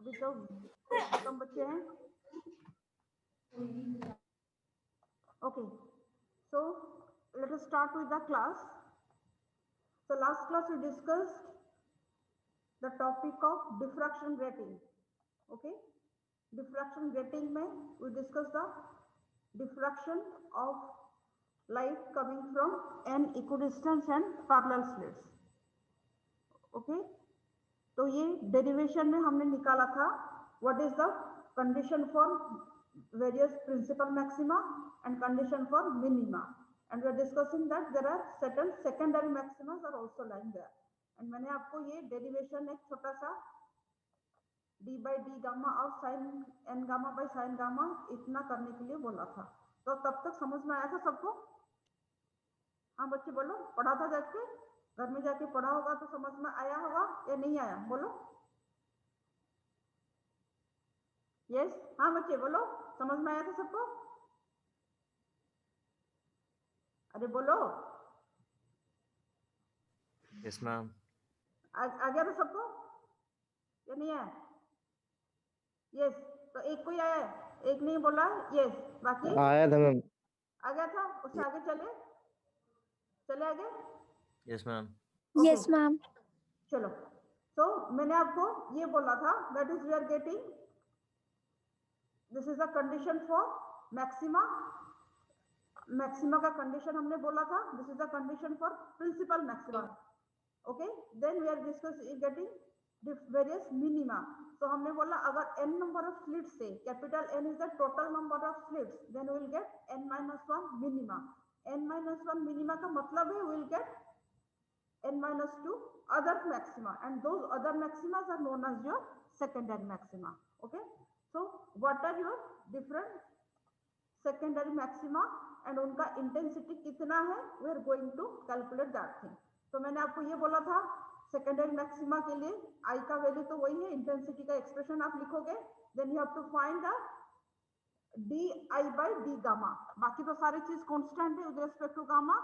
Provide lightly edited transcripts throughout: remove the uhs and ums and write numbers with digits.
अभी तो कोई कम बच्चे हैं. Okay, so let us start with the class. So last class we discussed the topic of diffraction grating. Okay, diffraction grating में we discussed the diffraction of light coming from n equidistant and parallel slits. Okay, तो ये derivation में हमने निकाला था what is the condition for various principal maxima and condition for minima, and we are discussing that there are certain secondary maximas are also lying there. And मैंने आपको ये derivation एक छोटा सा d by d gamma of sin n gamma by sin gamma इतना करने के लिए बोला था. तो तब तक समझ में आया था सबको? हाँ बच्चे बोलो, पढ़ा था जाके, घर में जाके पढ़ा होगा तो समझ में आया होगा या नहीं आया? बोलो यस. हाँ बच्चे बोलो, समझ में आया था सबको? अरे बोलो. Yes ma'am. आ गया था सबको या नहीं आया? यस. तो एक कोई आया है, एक नहीं बोला यस, बाकी आया था मैम. आ गया था. उससे आगे चले चले आगे. Yes ma'am. Yes ma'am. चलो. तो मैंने आपको ये बोला था that is we are getting this is the condition for maxima. Maxima का कंडीशन हमने बोला था. This is the condition for principal maxima. Okay, then we are discussing getting various minima. तो हमने बोला अगर n नंबर ऑफ स्लिट्स से capital N is the total number of slits, then we will get n-1 minima. n-1 minima का मतलब है we will get n-2 other maxima, and those other maximas are known as your secondary maxima. Okay, so what are your different secondary maxima and उनका intensity कितना है, we are going to calculate that thing. तो मैंने आपको ये बोला था secondary maxima के लिए I का वैल्यू तो वही है, इंटेंसिटी का एक्सप्रेशन आप लिखोगे, then you have to find the di by d gamma. बाकी तो सारी चीज कांस्टेंट है विद रिस्पेक्ट टू गामा.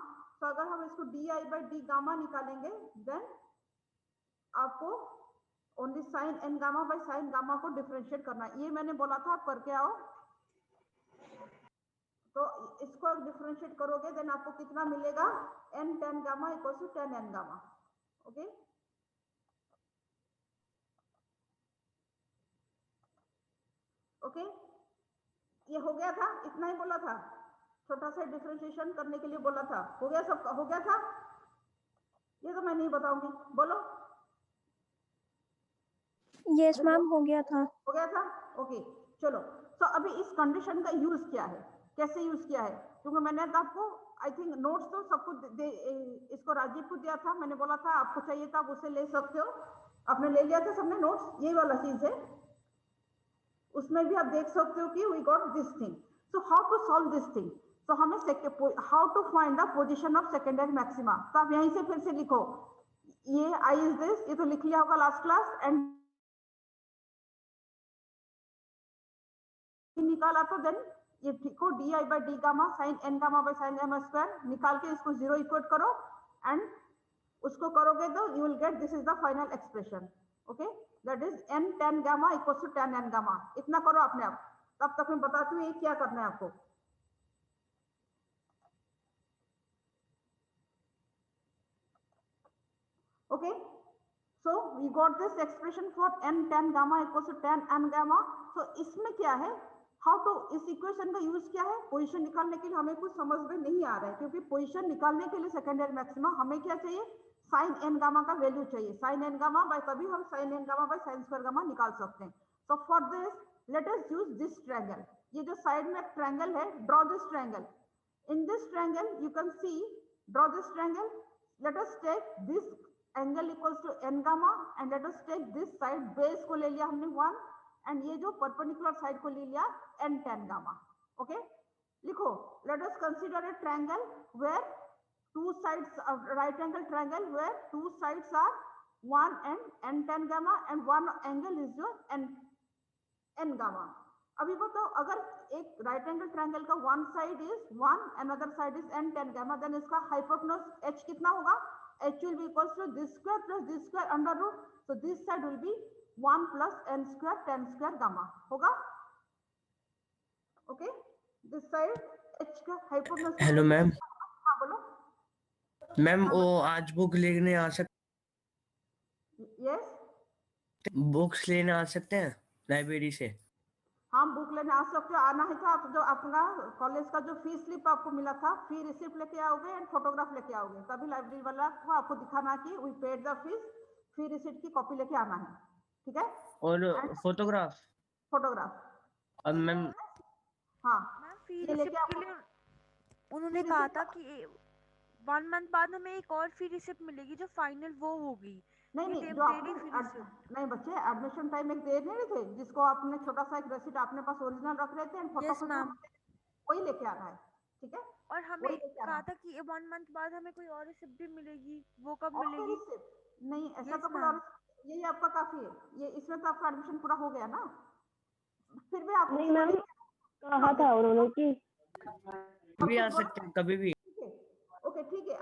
तो अगर हम इसको di by d गामा निकालेंगे देन आपको only sine n gamma by sine gamma को डिफरेंशिएट करना है. ये मैंने बोला था, आप करके आओ. तो इसको डिफरेंशिएट करोगे देन आपको कितना मिलेगा, n tan gamma equals to tan n gamma. Okay, okay, ये हो गया था. इतना ही बोला था, छोटा सा डिफरेंशिएशन करने के लिए बोला था. हो गया, सब हो गया था. ये तो मैं नहीं बताऊंगी, बोलो. यस मैम, हो गया था. हो गया था. ओके, चलो. तो अभी इस कंडीशन का यूज क्या है, कैसे यूज किया है? क्योंकि मैंने आपको आई थिंक नोट्स तो सबको इसको राजीव को दिया था. मैंने बोला था आपको चाहिए था आप उसे ले सकते हो. आपने ले लिया था सबने नोट्स. यही वाला चीज है, उसमें भी आप देख सकते हो कि we got this thing. So how to solve this thing? तो हमें how to find the position of secondary maxima. तो आप यहीं से फिर से लिखो. ये आई इज दिस, ये तो लिख लिया होगा लास्ट क्लास. एंड निकाला तो देन ये लिखो di by d gamma sin n gamma by sin m square. निकाल के इसको जीरो इक्वेट करो एंड उसको करोगे तो you will get this is the final expression. Okay, that is n tan gamma equals to tan n gamma. इतना करो अपने आप. तब तक मैं बताती हूँ ये क्या करना है आपको. Okay, so we got this expression for n tan gamma equals to tan n gamma. so इसमें क्या है, how to, इस इक्वेशन का यूज क्या है? पोजीशन निकालने के लिए हमें कुछ समझ में नहीं आ रहा है, क्योंकि पोजीशन निकालने के लिए सेकेंडरी मैक्सिमा हमें क्या चाहिए, साइन n गामा का वैल्यू चाहिए. साइन n गामा बाय, तभी हम sine n gamma by sine square gamma निकाल सकते हैं. so for this let us use this triangle. ये जो साइड में ट्रायंगल है, draw this triangle. in this triangle you can see, draw this triangle. let us take this angle equals to n gamma and let us take this side, base को ले लिया हमने 1 and ये जो perpendicular side को ले लिया n tan gamma. okay, लिखो. let us consider a triangle where two sides, right angle triangle where two sides are 1 and n tan gamma and one angle is your n gamma. अभी बताओ, अगर एक right angle triangle का one side is 1 another side is n tan gamma, then इसका hypotenuse h कितना होगा? h will be equals to this square plus this square under root. so this side will be 1 plus n square tan square gamma होगा. Okay, this side h का hypotenuse. Hello ma'am. हाँ बोलो. Ma'am वो आज book लेने आ Yes, books लेने आ सकते हैं लाइब्रेरी से? हम बुक लेने आ सकते हो. आना है तो आप जो अपना कॉलेज का जो फी स्लिप आपको मिला था, फी रिसिप्ट लेके आओगे एंड फोटोग्राफ लेके आओगे. तभी लाइब्रेरी वाला को आपको दिखाना कि we paid the fees, fee receipt की कॉपी लेके आना है. ठीक है. और फोटोग्राफ. फोटोग्राफ. अब मैम हाँ, मैम फी ये लेके रिसिप्ट के आओ. लिए उन्होंने फी कहा रिसिप्ट था कि 1 मंथ बाद हमें एक और फी रिसिप्ट मिलेगी जो फाइनल वो होगी. नहीं ये नहीं, जो टेम्परेरी आपने फी रिसिप्ट. नहीं बच्चे, एडमिशन टाइम एक दे नहीं थे जिसको आपने छोटा सा एक रसीद अपने पास ओरिजिनल रख रहे थे एंड फोटो यस मैम. वही लेके आना है. ठीक है. और हमें वही लेके आना कहा है. था कि 1 मंथ बाद हमें कोई और रिसिप्ट भी मिलेगी. वो कब और मिलेगी? रिसिप्ट नहीं, ऐसा Yes, तो कोई ma'am. और, यही आपका काफी है. ये इसमें तो आपका एडमिशन पूरा हो गया ना. फिर भी आप नहीं मैम, कहा था उन्होंने कि भी आ सकते हैं कभी भी. ठीक है. ओके ठीक है.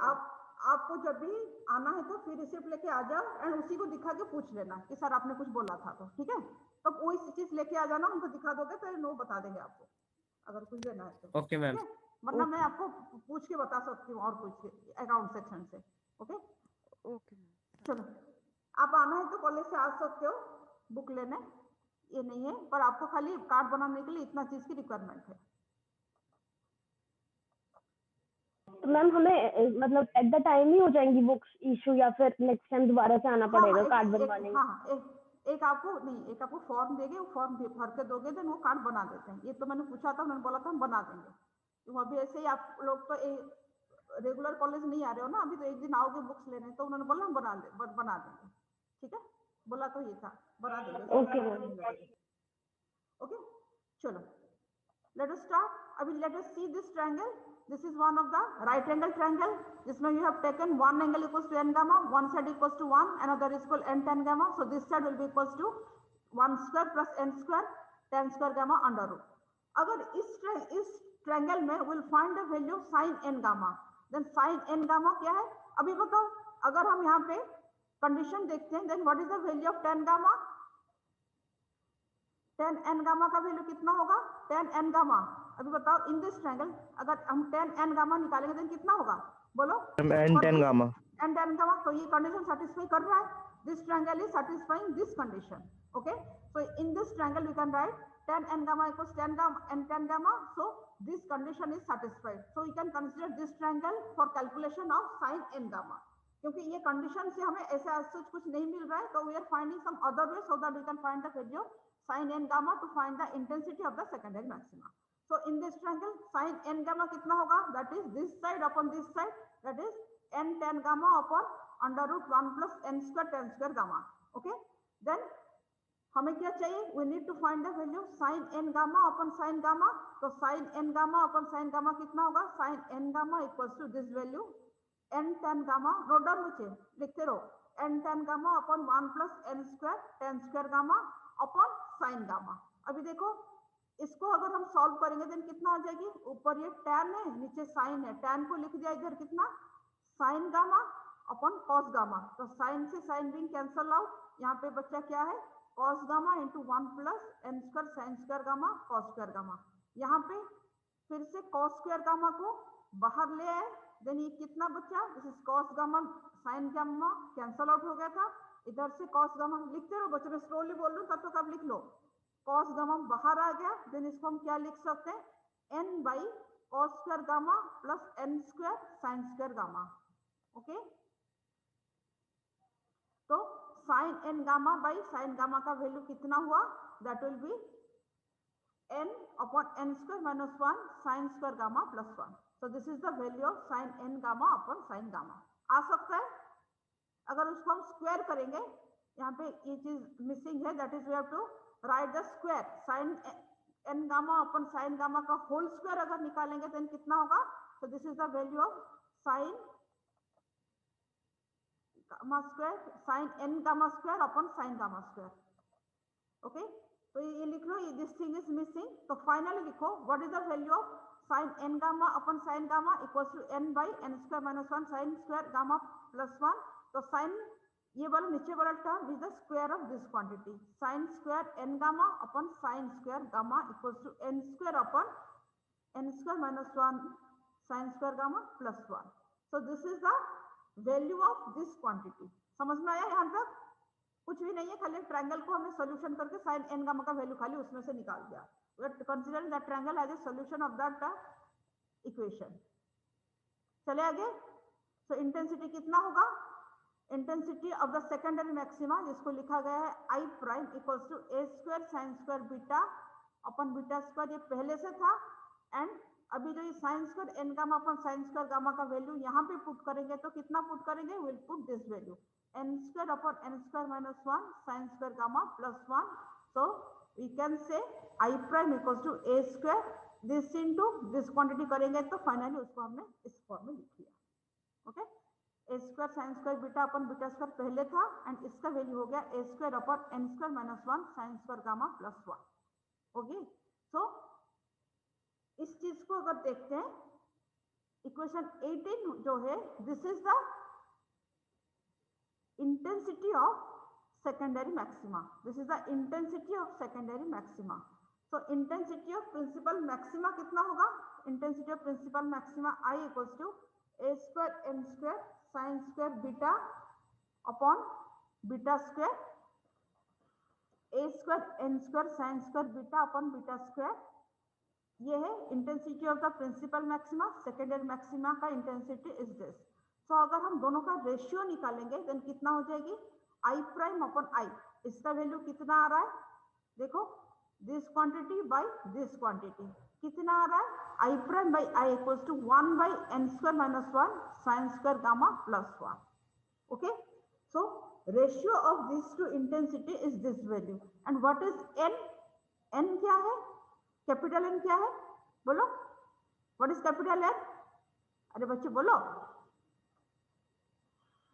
आपको जब भी आना है तो फिर रिसिप्ट लेके आ जाओ एंड उसी को दिखा के पूछ लेना कि सर आपने कुछ बोला था तो. ठीक है. तो कोई चीज लेके आ जाना, उनको दिखा दोगे तो नो बता देंगे आपको अगर कुछ देना है तो. Okay ma'am. ठीक है? वरना मैं आपको पूछ के बता सकती हूँ और कुछ अकाउंट सेक्शन से. ओके. Okay ma'am. चलो, आप आना है तो कॉलेज से आ सकते हो बुक लेने. ये नहीं है, पर आपको खाली कार्ड बनाने के लिए इतना चीज की रिक्वायरमेंट है. तो मैम हमें मतलब एट द टाइम ही हो जाएंगी बुक्स इशू या फिर नेक्स्ट टाइम दोबारा से आना पड़ेगा कार्ड बनवाने? हाँ, एक आपको नहीं, एक आपको फॉर्म देंगे, वो फॉर्म भर के दोगे देन वो कार्ड बना देते हैं. ये तो मैंने पूछा था, मैंने बोला था हम बना देंगे. तो अभी ऐसे ही आप लोग तो रेगुलर कॉलेज नहीं आ रहे हो ना, अभी तो एक दिन आओगे बुक्स लेने, तो उन्होंने बोला हम बना देंगे. ठीक है. बोला तो ये था, बना देंगे. Okay ma'am. ओके. चलो, let us start. अभी let us see this triangle. This is one of the right angle triangle. जिसमें you have taken one angle equals to n gamma, one side equals to 1, another is equal n tan gamma. So this side will be equals to 1 square plus n square tan square gamma under root. अगर इस triangle में we'll find the value sin n gamma. Then sin n gamma क्या है? अभी बताओ, अगर हम यहाँ पे condition देखते हैं, then what is the value of tan gamma? tan n gamma का वैल्यू कितना होगा? tan n gamma अभी बताओ, इन दिस ट्रायंगल अगर हम tan n gamma निकालेंगे तो कितना होगा? बोलो. n tan gamma. n tan gamma. तो ये कंडीशन सेटिस्फाई कर रहा है. This triangle is satisfying this condition. Okay. So in this triangle we can write tan n gamma equals tan gamma. So this condition is satisfied. So we can consider this triangle for calculation of sin n gamma. क्योंकि ये condition से हमें ऐसे सच कुछ नहीं मिल रहा है, तो we are finding some other way so that we can find the value sin n gamma to find the intensity of the secondary maxima. So in this triangle sin n gamma कितना होगा? That is this side upon this side, that is n tan gamma upon under root 1 plus n square tan square gamma. Okay. Then हमें क्या चाहिए? We need to find the value sin n gamma upon sin gamma. तो sin n gamma upon sin gamma कितना होगा? Sin n gamma equals to this value n tan gamma. Note down बच्चे, लिखते रहो. n tan gamma upon 1 plus n square tan square gamma upon sine gamma. अभी देखो, इसको अगर हम सॉल्व करेंगे देन कितना आ जाएगी? ऊपर ये tan है, नीचे साइन है. tan को लिख दिया इधर कितना? Sine gamma upon cos gamma. तो साइन से साइन बीइंग कैंसल आउट. यहाँ पे बच्चा क्या है? Cos gamma into 1 plus N square sine square gamma cos square gamma. यहाँ पे फिर से कॉस स्क्वायर गामा को बाहर ले आए, देन ये कितना बच्चा? This is cos gamma sign gamma cancel out हो गया था. इधर से कॉस गामा लिखते रहो बच्चों, मैं स्लोली बोल रहा हूँ तब तक आप लिख लो. कॉस गामा बाहर आ गया, देन इसको हम क्या लिख सकते हैं? n by cos square gamma plus n square sine square gamma. Okay. तो sine n gamma by sine gamma का वैल्यू कितना हुआ? That will be n upon n square minus 1 sine square gamma plus 1. So this is the value of sine n gamma upon sine gamma. आ सकता है. अगर उसको हम square करेंगे, यहाँ पे ये चीज मिसिंग है, that is we have to write the square. Sine n gamma upon sine gamma का होल स्क्वायर अगर निकालेंगे तो कितना होगा? तो this is the value of sine gamma square, sine n gamma square upon sine gamma square. Okay. तो ये लिख लो, दिस थिंग इज मिसिंग. तो फाइनली लिखो, what is the value of sine n gamma upon sine gamma equals to n by n square minus 1 sine square gamma plus 1. तो sine ये वाला नीचे वाला term is the square of this quantity, sine square N gamma upon sine square gamma equals to N square upon N square minus 1 sine square gamma plus 1. So this is the value of this quantity. समझ में आया? यहाँ तक कुछ भी नहीं है, खाली ट्रायंगल को हमने सॉल्यूशन करके साइन एन गामा का वैल्यू खाली उसमें से निकाल दिया. We are considering that triangle as a solution of that equation. चले आगे. सो इंटेंसिटी कितना होगा? Intensity of the secondary maxima जिसको लिखा गया है I prime equals to A square sine square beta upon beta square, ये पहले से था. एंड अभी जो ये sine square N gamma upon sine square gamma का वैल्यू यहाँ पे पुट करेंगे तो कितना पुट करेंगे? Will put this value N square upon N square minus 1 sine square gamma plus 1. So we can say I prime equals to A square this into this quantity करेंगे तो finally उसको हमने इस form में लिख लिया. Okay, A square sine square beta upon beta square पहले था एंड इसका वैल्यू हो गया A square upon N square minus 1 sine square gamma plus 1. Okay, so इस चीज को अगर देखते हैं इक्वेशन 18 जो है, this is the intensity of secondary maxima. This is the intensity of secondary maxima. So intensity of principal maxima कितना होगा? Intensity of principal maxima I equals to a square n square sin square beta upon beta square, a square n square sin square beta upon beta square. ये है intensity of the principal maxima. Secondary maxima का intensity is this. So अगर हम दोनों का ratio निकालेंगे then कितना हो जाएगी? I prime upon I. इसका वैल्यू कितना आ रहा है? देखो, this quantity by this quantity कितना आ रहा है? I prime by I equals to 1 by N square minus 1 sine square gamma plus 1. Okay, so ratio of this to intensity is this value. And what is N? N क्या है? Capital N क्या है? बोलो, what is capital N? अरे बच्चे बोलो.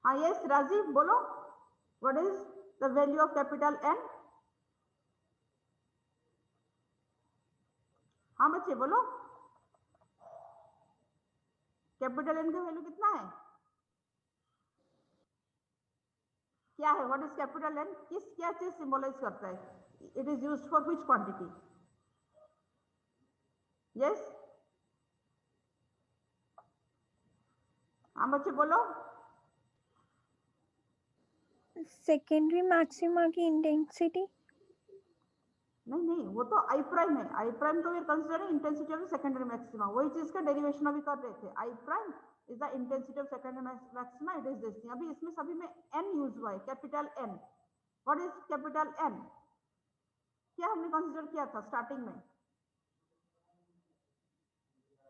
हाँ yes Rajiv बोलो. What is the value of capital N? हाँ बच्चे बोलो, कैपिटल N का वैल्यू कितना है? क्या है? What is capital N? किस क्या चीज सिंबलाइज करता है? It is used for which quantity? Yes, हाँ बच्चे बोलो. सेकेंडरी मैक्सिमा की इंटेंसिटी. नहीं नहीं, वो तो आई प्राइम है. आई प्राइम तो we are considering intensity of secondary maxima. वही चीज का डेरिवेशन अभी कर रहे थे. I prime is the intensity of secondary maxima. It is this. अभी इसमें सभी में एन यूज हुआ है, capital N. What is capital N? क्या हमने कंसीडर किया था स्टार्टिंग में?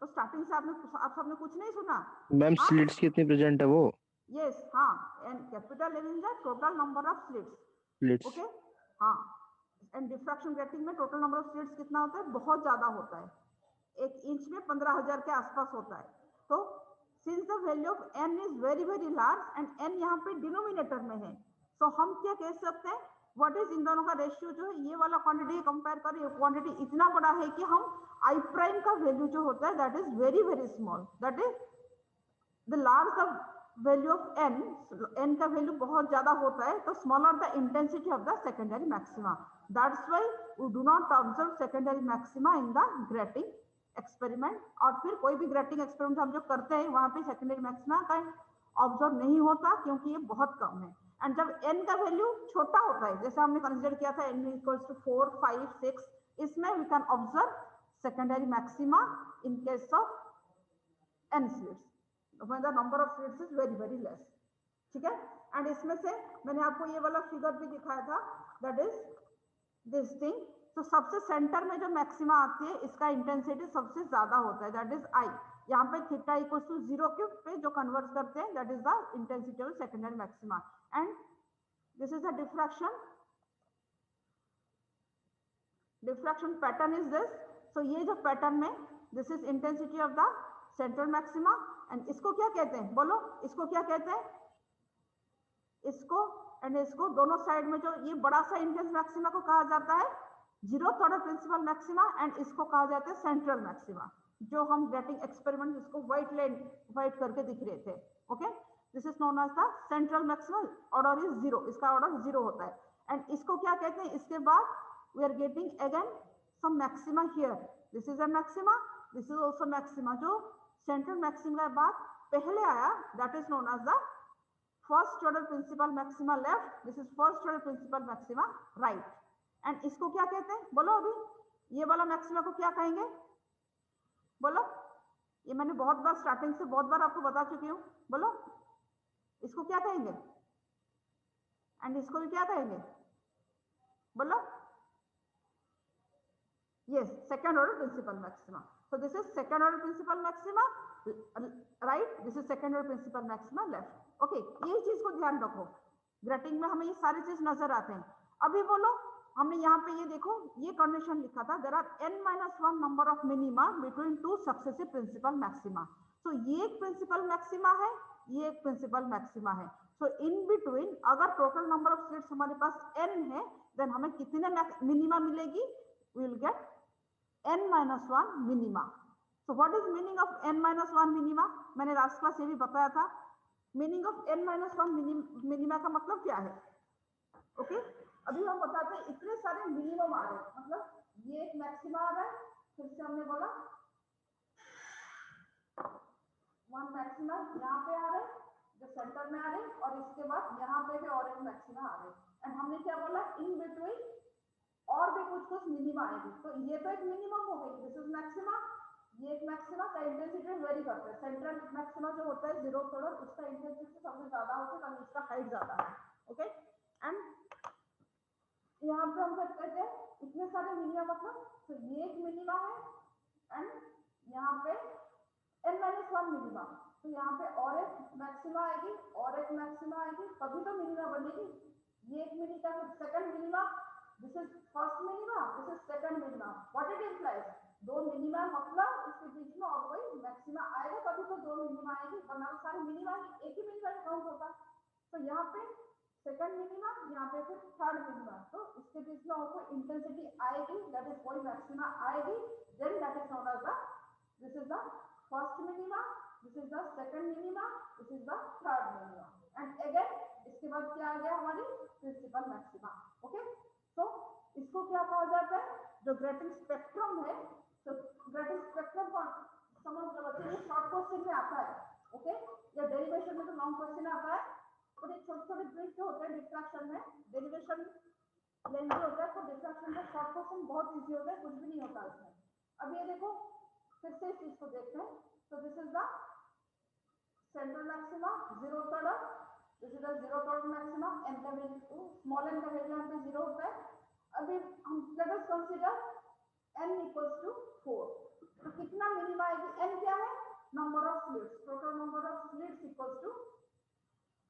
तो स्टार्टिंग से आप सबने कुछ नहीं सुना मैम. स्लिट्स कितनी प्रेजेंट है वो? यस, हाँ, and capital N is the total number of slits. Slits. Okay, हाँ. एंड डिफ्रैक्शन ग्रेटिंग में टोटल नंबर ऑफ स्लिट्स कितना होता है? बहुत ज्यादा होता है. एक इंच में 15,000 के आसपास होता है. तो since the value of N is very very large and N यहाँ पे डिनोमिनेटर में है, सो हम क्या कह सकते हैं? व्हाट इज इन दोनों का रेशियो जो है, ये वाला क्वांटिटी कंपेयर करें, ये क्वांटिटी इतना बड़ा है कि हम आई प्राइम का वैल्यू जो होता है that is very very small. That is the large the value of n. N का वैल्यू बहुत ज्यादा होता है तो smaller the intensity of the secondary maxima. That's why we do not observe secondary maxima in the grating experiment. और फिर कोई भी ग्रेटिंग एक्सपेरिमेंट हम जो करते हैं वहां पे सेकेंडरी मैक्सिमा का ऑब्जर्व नहीं होता क्योंकि ये बहुत कम है. एंड जब एन का वैल्यू छोटा होता है, जैसे हमने कंसीडर किया था एन इक्वल्स टू 4, 5, 6, इसमें we can observe secondary maxima in case of n slits when the number of slits is very very less. ठीक है. एंड इसमें से मैंने आपको ये वाला फिगर भी दिखाया था, दैट इज दिस थिंग. तो सबसे सेंटर में जो मैक्सिमा आती है इसका इंटेंसिटी सबसे ज्यादा होता है, दैट इज आई. यहाँ पे थीटा इक्वल्स टू 0 के पे जो कन्वर्ट करते हैं that is the intensity of secondary maxima. And this is the diffraction pattern is this. So ये जो पैटर्न में this is intensity of the central maxima. And इसको क्या कहते हैं? बोलो, इसको क्या कहते हैं? इसको एंड इसको दोनों साइड में जो ये बड़ा सा इंटेंस मैक्सिमा को कहा जाता है zeroth order principal maxima, and इसको कहा जाता है सेंट्रल मैक्सिमा, जो हम ग्रेटिंग एक्सपेरिमेंट इसको व्हाइट लाइन व्हाइट करके दिख रहे थे. Okay, this is known as the central maximum, order is 0, इसका ऑर्डर 0 होता है। एंड इसको क्या कहते हैं, इसके बाद we are getting again some maxima here, this is a maxima, this is also maxima. जो सेंट्रल मैक्सिमा के बाद पहले आया that is known as the first order principal maxima left, this is first order principal maxima right. And इसको क्या कहते हैं, बोलो अभी ये वाला मैक्सिमा को क्या कहेंगे, बोलो। ये मैंने बहुत बार स्टार्टिंग से बहुत बार आपको बता चुकी हूँ, बोलो इसको क्या कहेंगे, एंड इसको भी क्या कहेंगे, बोलो। Yes, second order principal maxima. So this is second order principal maxima right, this is second order principal maxima left. Okay, ये चीज को ध्यान रखो, ग्रेटिंग में हमें ये सारी चीज नजर आते हैं। अभी बोलो, हमने यहाँ पे ये देखो ये कंडीशन लिखा था, there are n-1 number of minima between two successive principal maxima. So ये एक प्रिंसिपल मैक्सिमा है, ये एक प्रिंसिपल मैक्सिमा है। सो इन बिटवीन अगर टोटल नंबर ऑफ स्लिट्स हमारे पास n है, देन हमें कितने मिनिमा मिलेगी, we will get n-1 minima. So what is meaning of n-1 minima, मैंने लास्ट क्लास ये भी बताया था। मीनिंग ऑफ n-1 मिनिमा का मतलब क्या है, ओके अभी हम बताते हैं। इतने सारे मिनिमम आ रहे हैं, मतलब ये एक मैक्सिमा आ रहा है, फिर से हमने बोला वन मैक्सिमा यहाँ पे आ रहे हैं जो सेंटर में आ रहे हैं, और इसके बाद यहाँ पे भी और एक मैक्सिमा आ रहे हैं। एंड हमने क्या बोला, इन बिटवीन और भी कुछ मिनिमा आएगी। तो ये तो एक मिनिमम हो गई, दिस इज मैक्सिमा। ये एक मैक्सिमा का इंटेंसिटी वेरी करता है, सेंट्रल मैक्सिमा जो होता है 0th ऑर्डर, उसका इंटेंसिटी सबसे ज्यादा होता है क्योंकि उसका हाइट ज्यादा है। ओके, एंड यहाँ पे हम क्या कहते हैं, इतने सारे मिनिमा मतलब, तो ये एक मिनिमा है एंड यहाँ पे n-1 मिनिमा। तो यहाँ पे और एक मैक्सिमा आएगी और एक मैक्सिमा आएगी, तभी तो मिनिमा बनेगी। ये एक minima, second minima, this is first minima, this is second minima. What it implies, दो मिनिमा मतलब इसके बीच में और कोई मैक्सिमा आएगा तभी तो दो मिनिमा आएगी, वरना सारे मिनिमा एक ही मिनिमा काउंट होगा। तो यहाँ पे सेकंड मिनिमा, यहाँ पे फिर थर्ड मिनिमा, तो इसके बीच में और कोई इंटेंसिटी आएगी, दैट इज कोई मैक्सिमा आएगी, then that is known as the, this is the first minima, this is the second minima, this is the third minima. And again इसके बाद क्या आ गया, हमारी प्रिंसिपल मैक्सिमा। ओके, तो इसको क्या कहा जाता है, जो ग्रेटिंग स्पेक्ट्रम है, तो ग्रेटिंग स्पेक्ट्रम को समझ लो बच्चे, ये शॉर्ट क्वेश्चन में आता है। ओके, या डेरिवेशन में तो लॉन्ग क्वेश्चन आता है, और ये छोटे छोटे ब्रिज जो होते हैं डिफ्रैक्शन में, डेरिवेशन लेंथी होता है, तो डिफ्रैक्शन में शॉर्ट क्वेश्चन बहुत इजी होता है, कुछ भी नहीं होता इसमें। अब ये देखो फिर से इस चीज को देखते हैं। तो this is the central maxima 0th order, this is the 0th order maxima, n का वैल्यू स्मॉल n का वैल्यू यहाँ पे 0 होता है। अभी हम let us consider n equals to 4, तो कितना मिनिमा आएगी, n क्या है, number of slits, total number of slits equals to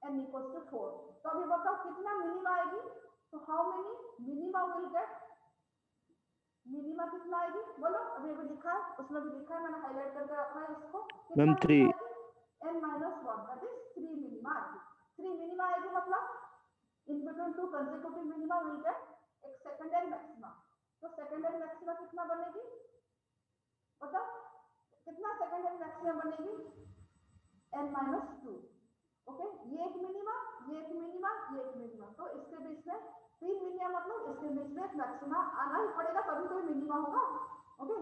n equals to 4। तो अभी बताओ कितना मिनिमा आएगी, तो how many minima will gate, minima कितना आएगी बोलो। अभी लिखा है, उसमें भी लिखा है, मैंने हाईलाइट करके रखा है इसको, ma'am 3, n-1 that is 3 minima आएगी। 3 मिनिमा आएगी मतलब in between two consecutive minima will gate एक सेकेंडरी मैक्सिमा। तो सेकेंडरी मैक्सिमा कितना बनेगी, बताओ कितना सेकेंडरी मैक्सिमा बनेगी, n-2। ओके, ये एक मिनिमा, ये एक मिनिमा, ये एक मिनिमा, तो इसके बीच में 3 मिनिमा, मतलब इसके बीच में एक मैक्सिमा आना ही पड़ेगा तभी कोई मिनिमा होगा। ओके,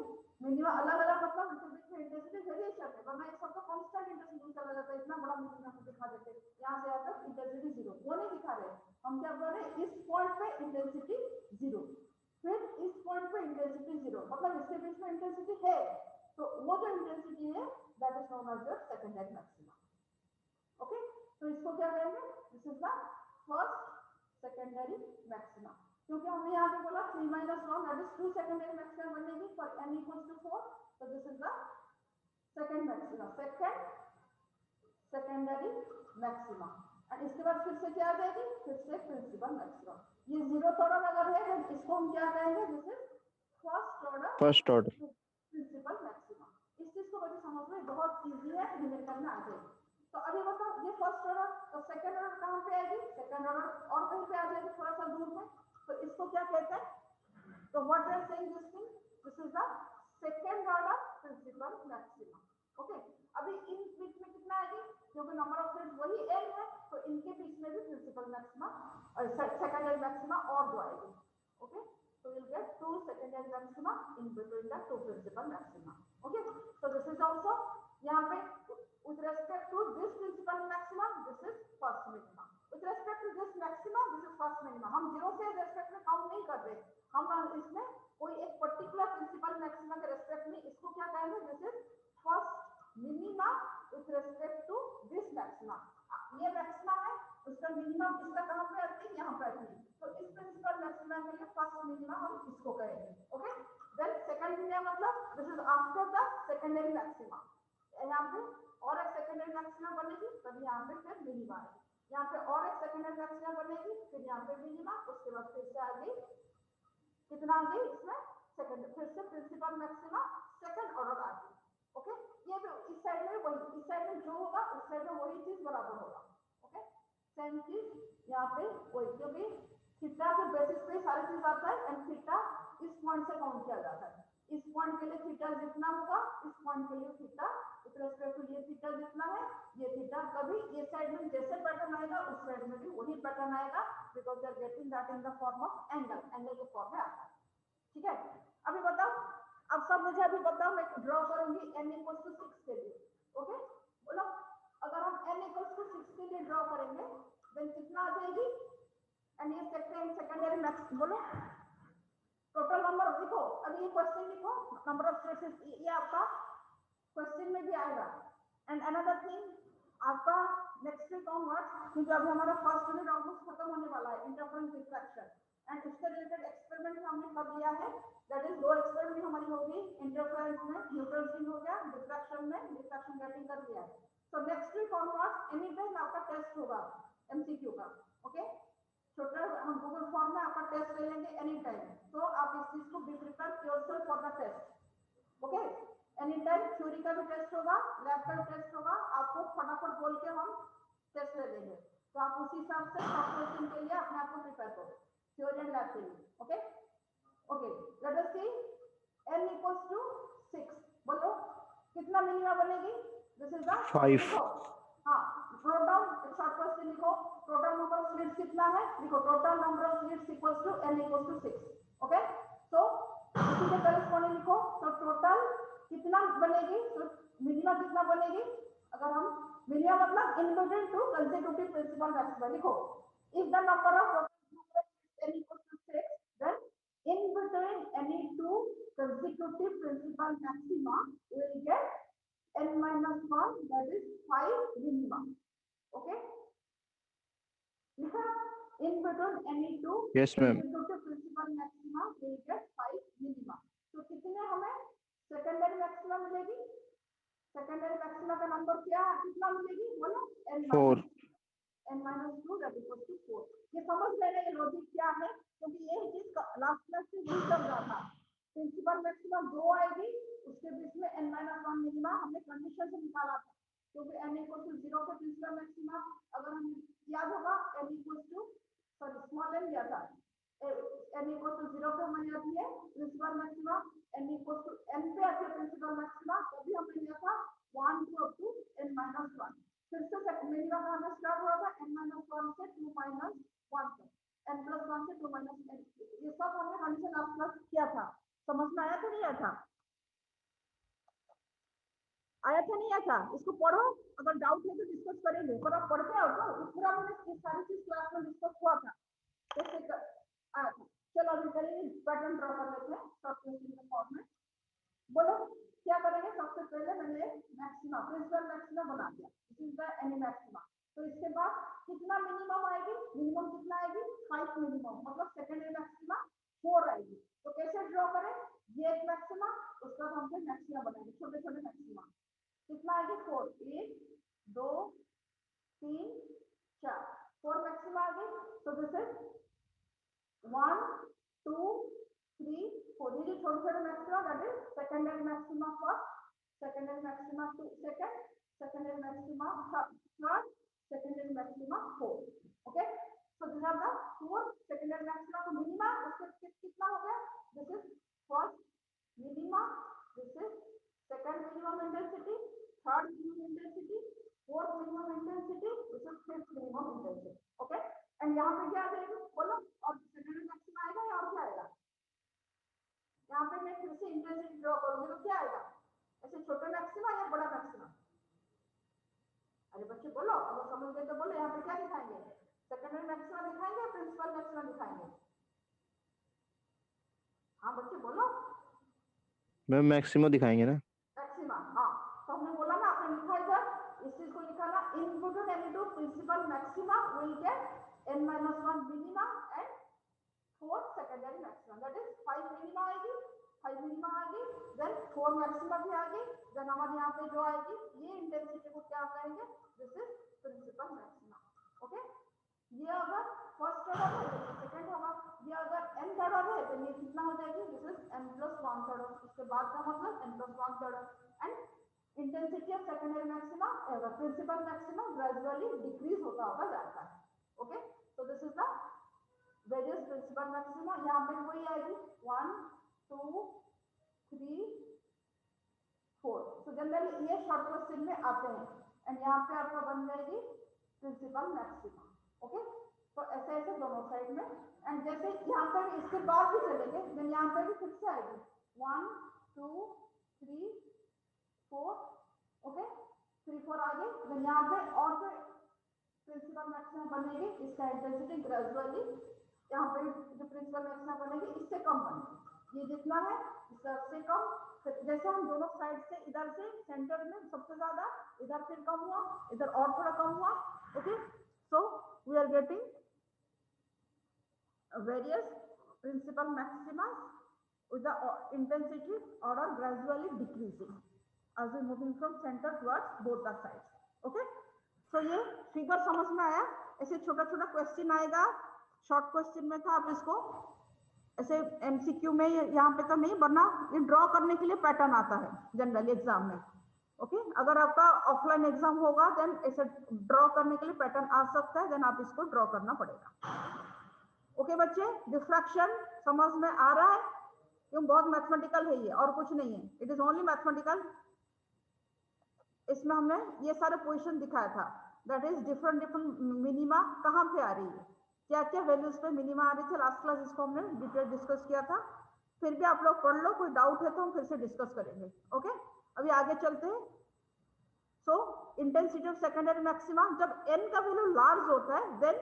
मिनिमा अलग अलग मतलब इसके बीच में इंटेंसिटी वेरिएशन है, वरना ये सब तो कांस्टेंट इंटेंसिटी चला जाता है, इतना बड़ा मिनिमा को दिखा देते हैं, यहाँ से यहाँ तक इंटेंसिटी 0, वो नहीं दिखा रहे। हम क्या बोल रहे हैं, इस पॉइंट पे इंटेंसिटी 0, फिर इस पॉइंट पे इंटेंसिटी 0, मतलब इसके बीच में इंटेंसिटी है, तो वो जो इंटेंसिटी है that is known as the secondary maxima. Okay, तो इसको क्या कहेंगे, this is the first secondary maxima, क्योंकि हमने यहाँ पे बोला 3-1 दैट इज 2 सेकेंडरी मैक्सिमा बनेगी फॉर n इक्वल्स टू 4, तो this is the second maxima, second secondary maxima. And इसके बाद फिर से क्या आ जाएगी, फिर से प्रिंसिपल मैक्सिमा। ये 0th ऑर्डर अगर है तो इसको हम क्या कहेंगे, this is first order principal maxima. इस चीज को बच्चे समझ में बहुत इजी है, रिलेट करना आ जाएगी। तो अभी बताओ ये फर्स्ट ऑर्डर, तो सेकंड ऑर्डर कहाँ पे आएगी, सेकंड ऑर्डर और कहीं पे आ जाएगी थोड़ा सा दूर में, तो इसको क्या कहते हैं, तो what we are saying this thing, this is the second order principal maxima. Okay, अभी इन बीच में कितना आएगी, क्योंकि नंबर ऑफ स्लिट्स वही n है, तो इनके बीच में भी प्रिंसिपल मैक्सिमा सेकेंडरी मैक्सिमा और दो आएगी. Okay, so you'll get two secondary maxima in between the two principal maxima. Okay, so this is also यहाँ पे with respect to this principal maxima, this is first minima. With respect to this maxima, this is first minima. हम zero से respect में count नहीं कर रहे, हम इसमें कोई एक पर्टिकुलर प्रिंसिपल मैक्सिमा के रेस्पेक्ट में इसको क्या कहेंगे, this is first minima with respect to this maxima. ये मैक्सिमा है, उसका मिनिमम इसका कहाँ पे आती है, यहाँ पे आती है. तो इस प्रिंसिपल मैक्सिमा के लिए फर्स्ट मिनिमा हम इसको कहेंगे. ओके, देन सेकंड मिनिमा मतलब this is after the secondary maxima. यहाँ पे और एक सेकेंडरी मैक्सिमा बनेगी, तब यहाँ पे फिर मिनिमा आएगी. यहाँ पे और एक सेकेंडरी मैक्सिमा बनेगी, फिर यहाँ पे मिनिमा, उसके बाद फिर से आगे कितना आ गई इसमें सेकंड, फिर से प्रिंसिपल मैक्सिमा सेकंड ऑर्डर आ गई. ओके, ये भी इस साइड में वही, इस साइड में जो होगा उस साइड में वही चीज बराबर होगा. ओके, सेम चीज यहाँ पे वही, क्योंकि थीटा के बेसिस पे सारी चीज आता है एंड थीटा इस पॉइंट से काउंट किया जाता है. इस पॉइंट के लिए थीटा जितना होगा, इस पॉइंट के लिए थीटा विद रिस्पेक्ट टू ये थीटा जितना है, ये थीटा कभी ये साइड में जैसे पैटर्न आएगा उस साइड में भी वही पैटर्न आएगा, because they are getting that in the form of angle, angle के फॉर्म में आता है. ठीक है, अभी बताओ, अब सब मुझे अभी बताओ, मैं ड्रॉ करूंगी n = 6 के लिए. ओके, बोलो अगर हम n = 6 के लिए ड्रॉ करेंगे देन कितना आ जाएगी, एंड ये सेकेंडरी मैक्स, बोलो टोटल नंबर लिखो. अभी ये क्वेश्चन लिखो, नंबर ऑफ स्लिट्स ये आपका क्वेश्चन में भी आएगा. एंड अनदर थिंग आपका नेक्स्ट वीक ऑनवर्ड्स, क्योंकि अभी हमारा फर्स्ट यूनिट ऑलमोस्ट खत्म होने वाला है, इंटरफेरेंस रिफ्रैक्शन, एंड उससे रिलेटेड एक्सपेरिमेंट हमने कर लिया है. दैट इज दो एक्सपेरिमेंट हमारी होगी, इंटरफेरेंस में न्यूट्रल स्ट्रिंग हो गया, डिफ्रैक्शन में डिफ्रैक्शन गेटिंग कर लिया है. So next week onwards any time आपका टेस्ट होगा एमसीक्यू का. ओके, छोटा हम गूगल फॉर्म में आपका टेस्ट ले लेंगे एनी टाइम, तो आप इस चीज को be prepare yourself for the test. Okay, any time theory का भी टेस्ट होगा, लैब का भी टेस्ट होगा, आपको फटाफट बोल के हम टेस्ट ले लेंगे, तो आप उसी हिसाब से सब क्वेश्चन के लिए अपने आप को प्रिपेयर करो, थ्योरी एंड लैब के लिए. ओके ओके, लेट अस सी n = 6. बोलो कितना मिनिमा बनेगी, दिस इज द 5. हाँ, नोट डाउन, एक शॉर्ट क्वेश्चन लिखो, टोटल नंबर ऑफ स्लिट्स कितना है, लिखो total number of slits equals to n = 6. Okay, so इसी के करेस्पॉन्डिंग लिखो, तो टोटल कितना बनेगी, तो मिनिमा कितना बनेगी, अगर हम मिनिमा मतलब in between two consecutive principal maxima लिखो. If the number of n = 6, then in between any two consecutive principal maxima we will get n - 1, that is 5 minima. Okay, in between any two Yes, ma'am. consecutive principal maxima we will get 5 minima. तो कितने हमें secondary maxima मिलेगी, secondary maxima का number क्या कितना मिलेगी, बोलो n - 4. n-2 that equals to 4. ये समझ लेना ये लॉजिक क्या है, क्योंकि ये चीज लास्ट क्लास से यही चल रहा था. प्रिंसिपल मैक्सिमा 2 आएगी, उसके बीच में n-1 मिनिमा हमने कंडीशन से निकाला था, क्योंकि n = 0 पे प्रिंसिपल मैक्सिमा, अगर हम याद होगा n = स्मॉल n लिया था, n = 0 पे हमें आती है प्रिंसिपल मैक्सिमा, n = n पे आती है प्रिंसिपल मैक्सिमा, तभी हमने लिया था 1 to up to n-1. फिर से मिनिमा का हमें स्टार्ट हुआ था n-1 से 2 - 1 से, n+1 से 2 - n. ये सब हमने कंडीशन लास्ट क्लास किया था. समझ में आया तो नहीं आया था, आया था नहीं आया था, इसको पढ़ो, अगर डाउट है तो डिस्कस करेंगे, पर आप पढ़ते हो तो पूरा हमने सारी चीज क्लास में डिस्कस हुआ था, कैसे आया था. चलो अभी करेंगे, पैटर्न ड्रॉ कर लेते हैं शॉर्ट क्वेश्चन के फॉर्म में. बोलो क्या करेंगे, सबसे पहले मैंने मैक्सिमा प्रिंसिपल मैक्सिमा बना दिया, this is the any maxima. तो इसके बाद कितना मिनिमम आएगी, मिनिमम कितना आएगी 5 मिनिमम, मतलब सेकेंडरी मैक्सिमा 4 आएगी. तो कैसे ड्रॉ करें, ये एक मैक्सिमा, उसके बाद हम फिर मैक्सिमा बनाएंगे, छोटे छोटे मैक्सिमा. कितना आएगी 4, 1 2 3 4, 4 मैक्सिमा आ गई. तो दिस इज 1 2 3 4, ये छोटे छोटे maxima, that is secondary maxima first, secondary maxima second, secondary maxima third, secondary maxima fourth. Okay, so this are the 4 secondary maxima. तो मिनिमा उसके कितना हो गया, this is first minima, this is second minimum intensity, third minimum intensity, fourth minimum draw करोगे तो क्या आएगा? ऐसे छोटे मैक्सिमा या बड़ा मैक्सिमा? अरे बच्चे बोलो, अगर समझ गए तो बोलो। यहाँ पे क्या दिखाएंगे? सेकेंडरी मैक्सिमा दिखाएंगे, प्रिंसिपल मैक्सिमा दिखाएंगे? हाँ बच्चे बोलो। मैम मैक्सिमम दिखाएंगे ना। मैक्सिमा, हाँ। तो हमने बोला ना, आपने लिखा इधर, इस चीज को लिखा ना, input any two principal maxima will get n-1 minima and 4 secondary maxima. That is 5 minima आएगी, 5 मिनिमा आएगी, देन 4 मैक्सिमा भी आएगी, देन हमारे यहाँ पे जो आएगी ये इंटेंसिटी को क्या कहेंगे? This is principal maxima. Okay, ये अगर फर्स्ट ऑर्डर है तो सेकंड होगा, ये अगर n ऑर्डर है तो ये कितना हो जाएगी? This is n+1/3। इसके बाद का मतलब n+1/3। And intensity of secondary maxima, principal maxima gradually decrease होता होगा जाता है। Okay, so this is the various principal maxima. यहाँ पे वही आएगी 1 2 3 4। सो जनरली ये शॉर्ट क्वेश्चन में आते हैं एंड यहाँ पे आपका बन जाएगी प्रिंसिपल मैक्सिमा। ओके, तो ऐसे ऐसे दोनों साइड में। एंड जैसे यहाँ पे भी इसके बाद भी चलेंगे, देन यहाँ पे भी फिर से आएगी 1 2 3 4। ओके, 3 4 आगे, देन यहाँ पे और फिर प्रिंसिपल मैक्सिमा बनेगी। इसका इंटेंसिटी ग्रेजुअली यहाँ पे जो प्रिंसिपल मैक्सिमा बनेगी इससे कम बनेगी। ये जितना है इससे कम। जैसे हम दोनों साइड से, इधर से सेंटर में सबसे ज्यादा, इधर फिर कम हुआ, इधर और थोड़ा कम हुआ। Okay, so we are getting various principal maxima with the intensity order gradually decreasing as we moving from center towards both the sides. Okay, so ये फिगर समझ में आया? ऐसे छोटा छोटा क्वेश्चन आएगा, शॉर्ट क्वेश्चन में था, आप इसको ऐसे एमसीक्यू में यहाँ पे तो नहीं, वरना ये ड्रॉ करने के लिए पैटर्न आता है जनरली एग्जाम में। ओके, अगर आपका ऑफलाइन एग्जाम होगा देन ऐसे ड्रॉ करने के लिए पैटर्न आ सकता है, देन आप इसको ड्रॉ करना पड़ेगा। ओके बच्चे, डिफ्रैक्शन समझ में आ रहा है? क्यों, बहुत मैथमेटिकल है ये, और कुछ नहीं है, इट इज ओनली मैथमेटिकल। इसमें हमने ये सारे पोजीशन दिखाया था, that is different different minima कहाँ पे आ रही है, क्या क्या वैल्यूज पे मिनिमा आ रही थी। लास्ट क्लास इसको हमने डिटेल डिस्कस किया था। फिर भी आप लोग पढ़ लो, कोई डाउट है तो हम फिर से डिस्कस करेंगे। ओके, अभी आगे चलते हैं। सो इंटेंसिटी ऑफ सेकेंडरी मैक्सिमा, जब n का वैल्यू लार्ज होता है, देन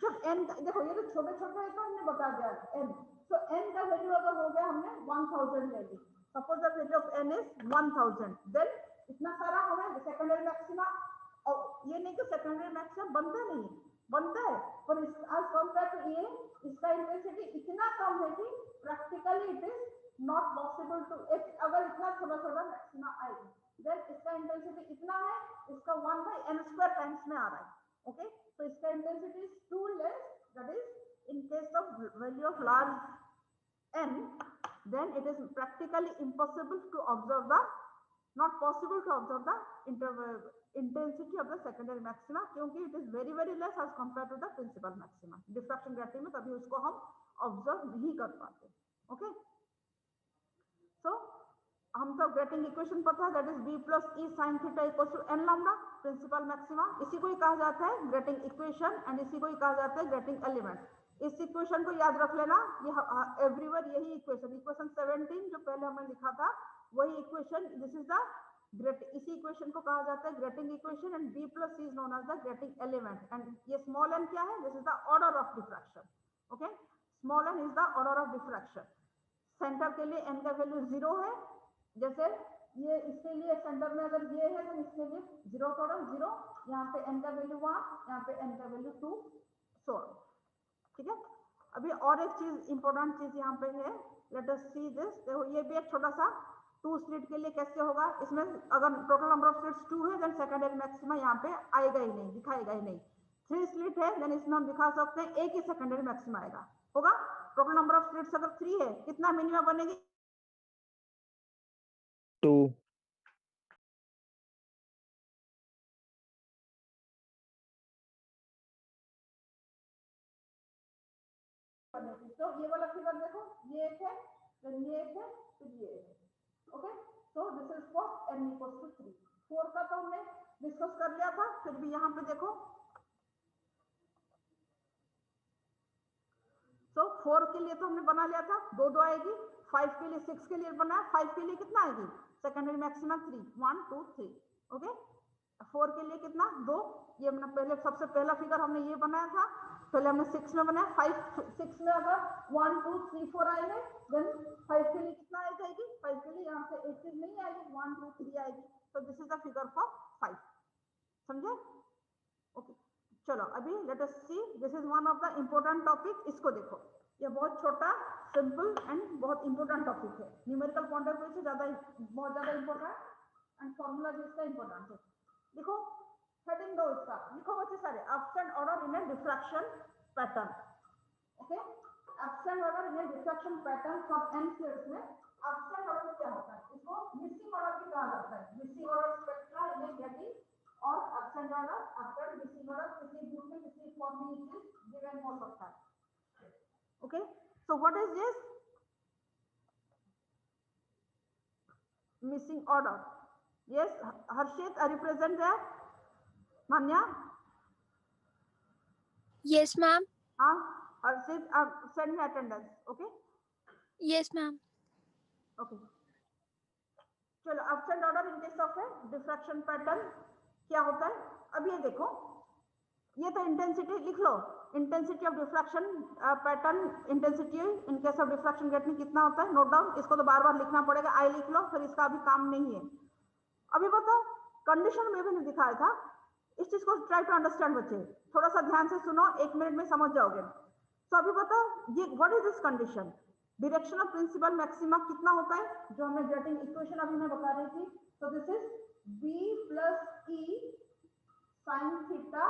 जब n, देखो ये तो छोटे छोटे है तो हमने बता दिया n। सो n का वैल्यू अगर हो गया, हमने 1000 ले ली, suppose the value of n is 1000, then इतना सारा हमें सेकेंडरी मैक्सिमा। और ये नहीं कि सेकेंडरी मैक्सिमा बनता नहीं, बनता है, पर आज कंपेयर टू ये इसका इंटेंसिटी इतना कम है कि practically it is not possible to, अगर इतना छोटा छोटा मैक्सिमा आएगा, देन इसका इंटेंसिटी इतना है, इसका 1/n² टाइम्स में आ रहा है। ओके, so इसका intensity is too less, that is in case of value of large n, then it is practically impossible to observe the, not possible to observe the intensity of the secondary maxima, क्योंकि it is very very less as compared to the principal maxima। diffraction rating में कभी उसको हम observe नहीं कर पाते। Okay, so हम तो ग्रेटिंग इक्वेशन पता है, that is b plus e sin theta equal to n lambda, principal maxima. इसी को ही कहा जाता है ग्रेटिंग इक्वेशन एंड इसी को ही कहा जाता है ग्रेटिंग एलिमेंट। इस इक्वेशन को याद रख लेना, ये एवरीवेयर यही इक्वेशन, इक्वेशन 17 जो पहले हमने लिखा था वही equation, this is the great, इसी इक्वेशन को कहा जाता है grating equation and b plus e is known as the grating element. And ये स्मॉल n क्या है? This is the order of diffraction. Okay, small n is the order of diffraction. Centre के लिए n का value 0 है, जैसे ये इसके लिए सेंटर में अगर ये है तो इसके लिए 0 ऑर्डर 0, यहाँ पे n का वैल्यू 1, यहाँ पे n का वैल्यू 2, सो ठीक है। अभी और एक चीज इंपॉर्टेंट चीज यहाँ पे है, लेट अस सी दिस। देखो ये भी एक छोटा सा 2 स्लिट के लिए कैसे होगा, इसमें अगर टोटल नंबर ऑफ स्लिट्स 2 है देन सेकेंडरी मैक्सिमा यहाँ पे आएगा ही नहीं, दिखाएगा ही नहीं। 3 स्लिट है देन इसमें हम दिखा सकते हैं एक ही सेकेंडरी मैक्सिमा आएगा, होगा। टोटल नंबर ऑफ स्लिट्स अगर 3 है, कितना मिनिमा बनेगी? 2। तो ये वाला फिगर देखो, ये एक है, फिर ये एक है, फिर ये एक है। Okay, so this is for n equals to 3। 4 का तो हमने डिस्कस कर लिया था, फिर भी यहाँ पे देखो, सो 4 के लिए तो हमने बना लिया था, 2 2 आएगी, 5 के लिए 6 के लिए बनाया, 5 के लिए कितना आएगी सेकेंडरी मैक्सिमा 3, 1 2 3, ओके। 4 के लिए कितना 2, ये हमने पहले सबसे पहला फिगर हमने ये बनाया था, पहले हमने 6 में बनाया, 5 6 में अगर 1 2 3 4 आएंगे, देन 5 के लिए कितना आ जाएगी, 5 के लिए यहाँ पे 8 चीज नहीं आएगी, 1 2 3 आएगी। तो this is the figure for 5, समझे? ओके चलो अभी let us see, this is one of the important topic. इसको देखो, ये बहुत छोटा सिंपल एंड बहुत इंपॉर्टेंट टॉपिक है, न्यूमेरिकल पॉइंट ऑफ व्यू से ज्यादा बहुत ज्यादा इंपॉर्टेंट एंड फॉर्मूला भी इसका इंपॉर्टेंट है। देखो हेडिंग दो इसका, लिखो बच्चे सारे, absent order in a diffraction pattern, okay. Absent order in a diffraction pattern from n slits में अब्सेंट ऑर्डर क्या होता है, इसको मिसिंग ऑर्डर भी कहा जाता है। मिसिंग ऑर्डर स्पेक्ट्रा इन ए गेटिंग और absent order after missing order किसी ग्रुप में किसी फॉर्म में इट इज गिवन हो सकता है, okay. So what is this missing order? Yes, Harshit, are you present there? Manya? Yes, ma'am. Harshit, send me attendance, okay? Yes, ma'am. Okay. चलो, absent order in case of a diffraction pattern क्या होता है? अब ये देखो, ये तो intensity लिख लो, intensity of diffraction pattern, intensity in case of diffraction grating कितना होता है, नोट डाउन। इसको तो बार बार लिखना पड़ेगा, आई लिख लो, फिर इसका अभी काम नहीं है। अभी बताओ, कंडीशन में भी नहीं दिखाया था, इस चीज को ट्राई टू अंडरस्टैंड बच्चे, थोड़ा सा ध्यान से सुनो, 1 मिनट में समझ जाओगे। तो अभी बताओ ये what is this condition, direction of principal maxima कितना होता है, जो हमने जेटिंग इक्वेशन अभी मैं बता रही थी। तो this is b plus e sin theta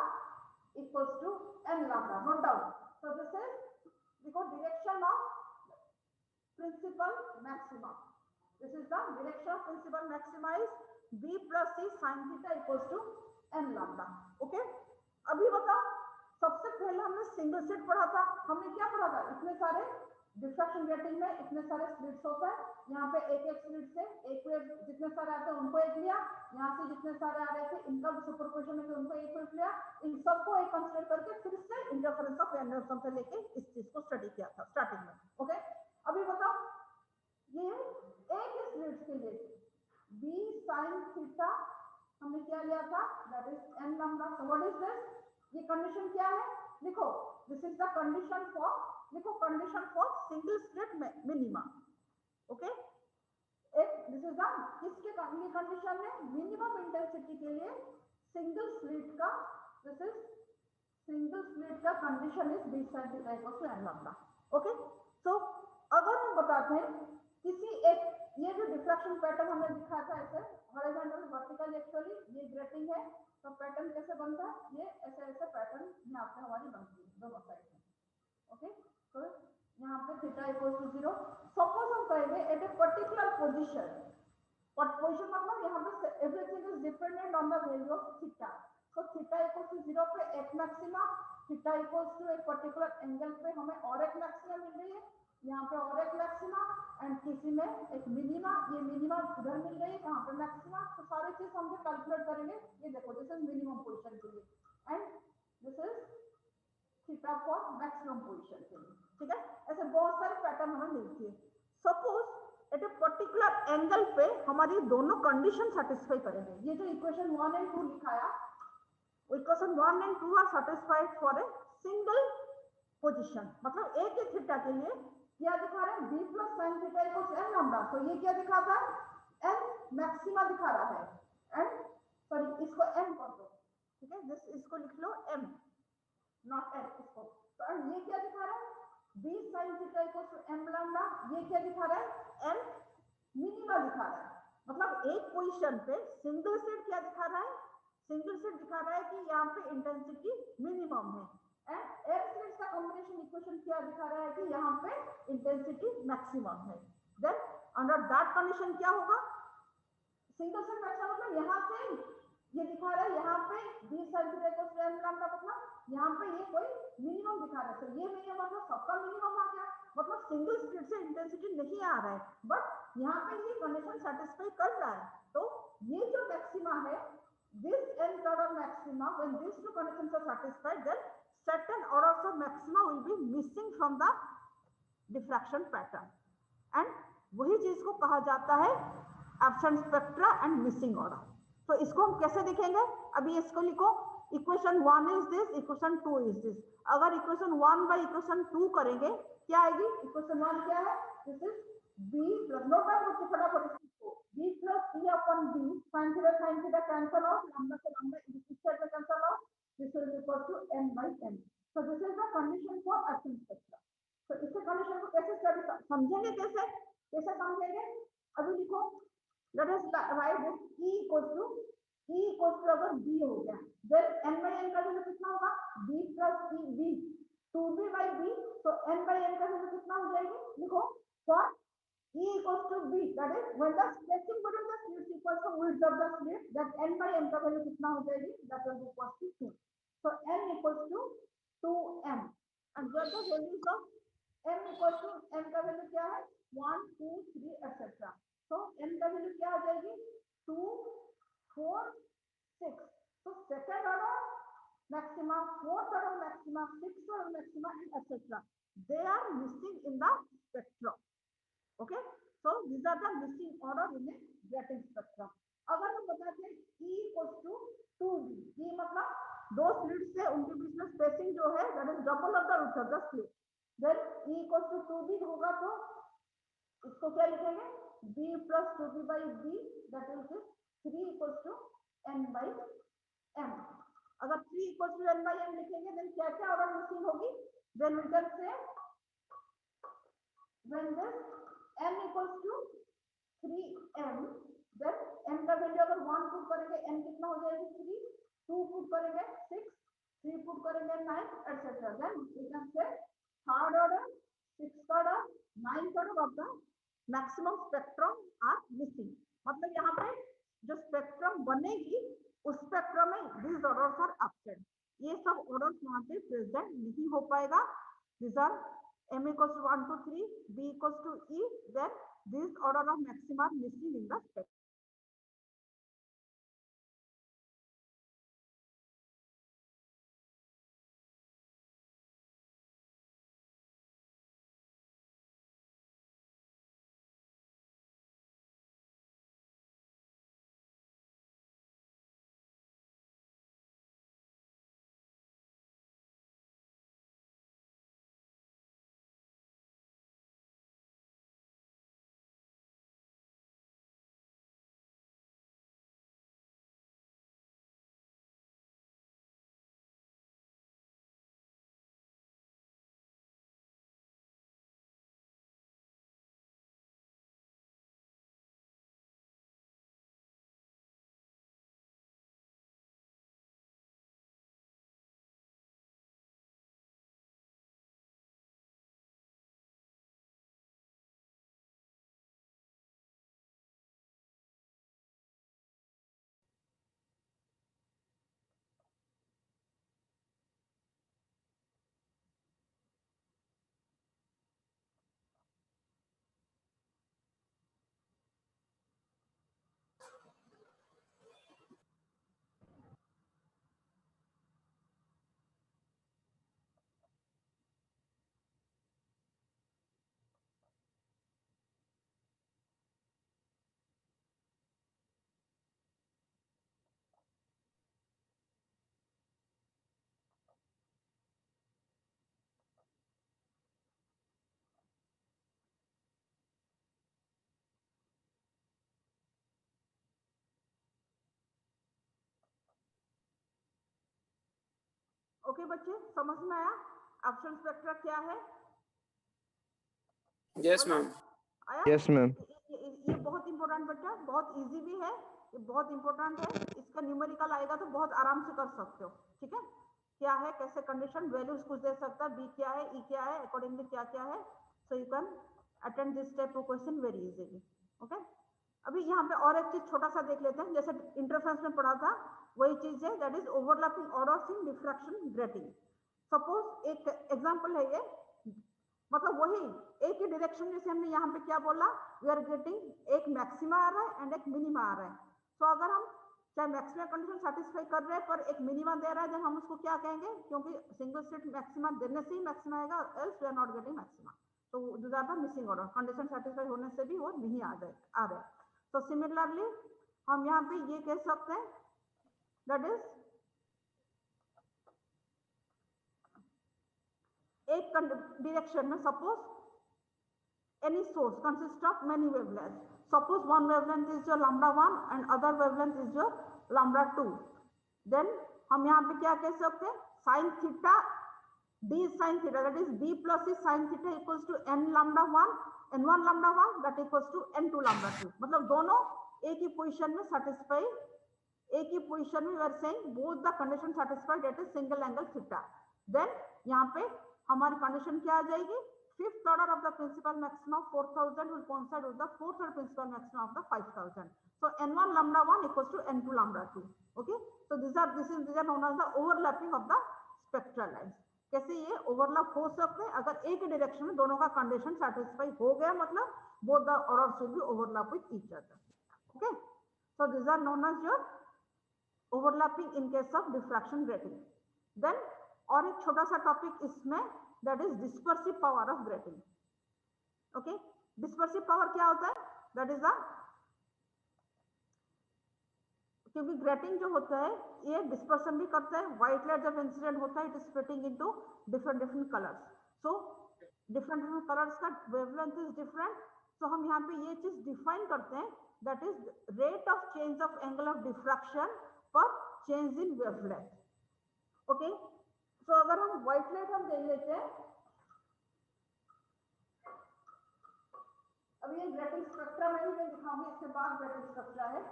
equals to n lambda, note down. तो दिस इज देखो direction of principal maxima, this is the direction of principal maxima is b plus c sin theta equals to n lambda, okay. अभी बताओ, सबसे पहले हमने single slit पढ़ा था, हमने क्या पढ़ा था, इतने सारे डिफ्रैक्शन गेटिंग में इतने सारे स्लिट्स होता है, यहाँ पे एक एक स्लिट से एक वेव जितने सारे आते हैं उनको एक लिया, यहाँ से जितने सारे आ रहे थे इनका सुपरपोजिशन में उनको एक वेव लिया, इन सबको एक कंसीडर करके फिर से इंटरफेरेंस ऑफ एनर्जी से लेके इस चीज को स्टडी किया था स्टार्टिंग में, ओके। अभी बताओ ये एक स्लिट के लिए b sin थीटा हमने क्या लिया था, that is n lambda. So what is this, ये कंडीशन क्या है, लिखो this is the condition for, लिखो condition for single slit minima, okay. एक दिस इज द किसके कंडीशन में मिनिमम इंटेंसिटी के लिए सिंगल स्लिट का, दिस इज सिंगल स्लिट का condition is b sin theta equal to n lambda, okay. So अगर हम बताते हैं किसी एक, ये जो डिफ्रैक्शन पैटर्न हमने दिखाया था ऐसे हॉरिजॉन्टल वर्टिकल, एक्चुअली ये ग्रेटिंग है, तो पैटर्न कैसे बनता है, ये ऐसे ऐसे पैटर्न यहाँ पे हमारी बनती है दोनों साइड में, ओके। तो यहाँ पे थीटा इक्वल टू 0, सपोज हम कहेंगे at a particular position, position मतलब यहाँ पे everything is dependent on the value of theta. तो थीटा इक्वल टू 0 पे एक मैक्सिमा, थीटा इक्वल टू एक पर्टिकुलर एंगल पे हमें और एक मैक्सिमा मिल रही है, यहाँ पे और एक मैक्सिमा एंड किसी में एक मिनिमा, ये मिनिमा उधर मिल रही है, यहाँ पे मैक्सिमा। तो सारी चीज हम कैलकुलेट करेंगे, ये देखो दिस इज मिनिमम पोजीशन के लिए and this is theta for maximum position के लिए, ठीक है। ऐसे बहुत सारे पैटर्न हमें मिलती है। Suppose at a particular angle पे हमारी दोनों कंडीशन सेटिस्फाई करेंगे, ये जो इक्वेशन 1 एंड 2 लिखाया, equation 1 and 2 are satisfied for a single position, मतलब एक ही थीटा के लिए क्या दिखा रहे हैं, b plus sin theta equals n lambda। तो ये क्या दिखाता है, n मैक्सिमा दिखा रहा है, n सॉरी इसको m कर दो, ठीक है, दिस इसको लिख लो m नॉट n इसको। तो ये क्या दिखा रहा है, b sin theta equals m lambda, ये क्या दिखा रहा है, n मिनिमा दिखा रहा है। मतलब एक पोजीशन पे सिंगल स्लिट क्या दिखा रहा है, सिंगल स्लिट दिखा रहा है कि यहाँ पे इंटेंसिटी मिनिमम है, एंड एयर स्लिट्स का कॉम्बिनेशन इक्वेशन क्या दिखा रहा है कि यहाँ पे इंटेंसिटी मैक्सिमम है। देन अंडर दैट कंडीशन क्या होगा, सिंगल स्लिट मैक्सिमम मतलब यहाँ से ये दिखा रहा है, यहाँ पे b sin theta equals to n lambda, मतलब यहाँ पे ये कोई मिनिमम दिखा रहा है। तो ये मिनिमम मतलब सबका मिनिमम आ गया, मतलब सिंगल स्लिट से इंटेंसिटी नहीं आ रहा है, बट यहाँ पे ये कंडीशन सेटिस्फाई कर रहा है। तो ये जो मैक्सिमा है, this nth order maxima, when these two conditions are satisfied, then certain orders of maxima will be missing from the diffraction pattern, and वही चीज को कहा जाता है absent spectra and missing order. तो इसको हम कैसे दिखेंगे? अभी इसको लिखो, equation 1 is this, equation 2 is this. अगर इक्वेशन 1 बाय इक्वेशन 2 करेंगे क्या आएगी? इक्वेशन 1 क्या है? This is b plus no time को फटाफट इसको b plus c upon b sin theta cancel out, lambda से लंबा इस साइड में cancel out, this will equal to n by n। So this is the condition for absent spectra. तो इस condition को कैसे स्टडी समझेंगे? कैसे समझेंगे? अभी लिखो, let us write this e equal to अगर b हो गया देन n by n का वैल्यू कितना होगा? b plus c b 2b by b, तो n by n का वैल्यू कितना हो जाएगी? लिखो, for e equals to b, that is when the spacing between the slits equals to width of the slit, that n by n का value कितना हो जाएगी? that will be equals to 2। so n equals to 2m, and where the values of m equals to n का value क्या है? 1 2 3 etc। so n का value क्या आ जाएगी? 2 4 6। so second order maxima, fourth order maxima, sixth order maxima and etc, they are missing in the spectrum। okay, so these are the missing order in a grating spectrum। अगर हम बताते हैं e equals to 2b, e मतलब दो slit से उनके बीच में spacing जो है that is double of the width of the slit, then e equals to 2b होगा, तो इसको क्या लिखेंगे? b plus 2b by b, that will give 3 equals to n by m। अगर 3 equals to n by m लिखेंगे then क्या क्या order missing होगी? then we can say when this n equals to 3m, then m का value अगर 1 put करेंगे n कितना हो जाएगी? 3, 2 पुट करेंगे 6, 3 पुट करेंगे 9 etc, then we can say third order, sixth order, ninth order of the maximum spectrum are missing। मतलब यहाँ पे जो स्पेक्ट्रम बनेगी उस स्पेक्ट्रम में these orders are absent, ये सब ऑर्डर्स वहां पे प्रेजेंट नहीं हो पाएगा। these are m equals to 1 to 3, b equals to e, then this order of maxima are missing in the spectrum। Okay बच्चे, समझ में आया एब्सेंट स्पेक्ट्रा क्या है? Yes ma'am. आया? Yes ma'am. ये बहुत इंपॉर्टेंट बच्चा, बहुत इजी भी है, ये बहुत इंपॉर्टेंट है। इसका न्यूमेरिकल आएगा तो बहुत आराम से कर सकते हो। ठीक है, क्या है, कैसे कंडीशन वैल्यूज कुछ दे सकता है, बी क्या है, ई क्या है, अकॉर्डिंगली क्या क्या है, so you can attend this type of question very easily. Okay, अभी यहाँ पे और एक चीज छोटा सा देख लेते हैं, जैसे इंटरफेरेंस में पढ़ा था वही चीज है, that is overlapping orders in diffraction grating. Suppose एक एग्जांपल है ये, मतलब वही एक ही डायरेक्शन, जैसे हमने यहाँ पे क्या बोला, वी आर गेटिंग एक मैक्सिमा आ रहा है एंड एक मिनिमा आ रहा है। तो अगर हम चाहे मैक्सिमा कंडीशन सेटिस्फाई कर रहे हैं पर एक मिनिमा दे रहा है, देन हम उसको क्या कहेंगे, क्योंकि सिंगल स्लिट मैक्सिमा देने से ही मैक्सिमा आएगा, else we are not getting maxima. तो these are the missing order. Condition satisfy होने से भी वो नहीं आ रहे. तो सिमिलरली हम यहाँ पे ये कह सकते हैं दैट इज एक डायरेक्शन में suppose any source consists of many wavelengths. Suppose one wavelength is your lambda 1 and other wavelength is your lambda 2. Then हम यहाँ पे क्या कह सकते हैं sin theta d sin theta, that is b plus c sin theta equals to n lambda 1 n1 lambda 1 that equals to n2 lambda 2. मतलब दोनों एक ही पोजीशन में satisfy, एक ही पोजीशन में we are saying both the condition satisfied at a single angle theta. Then यहाँ पे हमारी condition क्या आ जाएगी, fifth order of the principal maximum of 4000 will coincide with the fourth order principal maximum of the 5000. So n1 lambda 1 equals to n2 lambda 2. Okay, so these are known as the overlapping of the spectral lines. कैसे ये overlap हो सकते हैं, अगर एक ही direction में दोनों का कंडीशन सेटिस्फाई हो गया मतलब both the orders will be overlap with each other. Okay, so these are known as your overlapping in case of diffraction grating. Then और एक छोटा सा टॉपिक इसमें that is dispersive power of grating. Okay, dispersive power क्या होता है, that is the, क्योंकि grating जो होता है ये डिस्पर्सन भी करता है, व्हाइट लाइट जब इंसिडेंट होता है it is splitting into different colours. So different colours का वेवलेंथ इज डिफरेंट. सो हम यहाँ पे ये चीज डिफाइन करते हैं that is rate of change of angle of diffraction पर चेंज इन वेवलेंथ. ओके, तो अगर हम व्हाइट लाइट हम देख लेते हैं, अब ये ग्रेटिंग स्पेक्ट्रा में ही मैं दिखाऊंगी, इसके बाद ग्रेटिंग स्पेक्ट्रा है.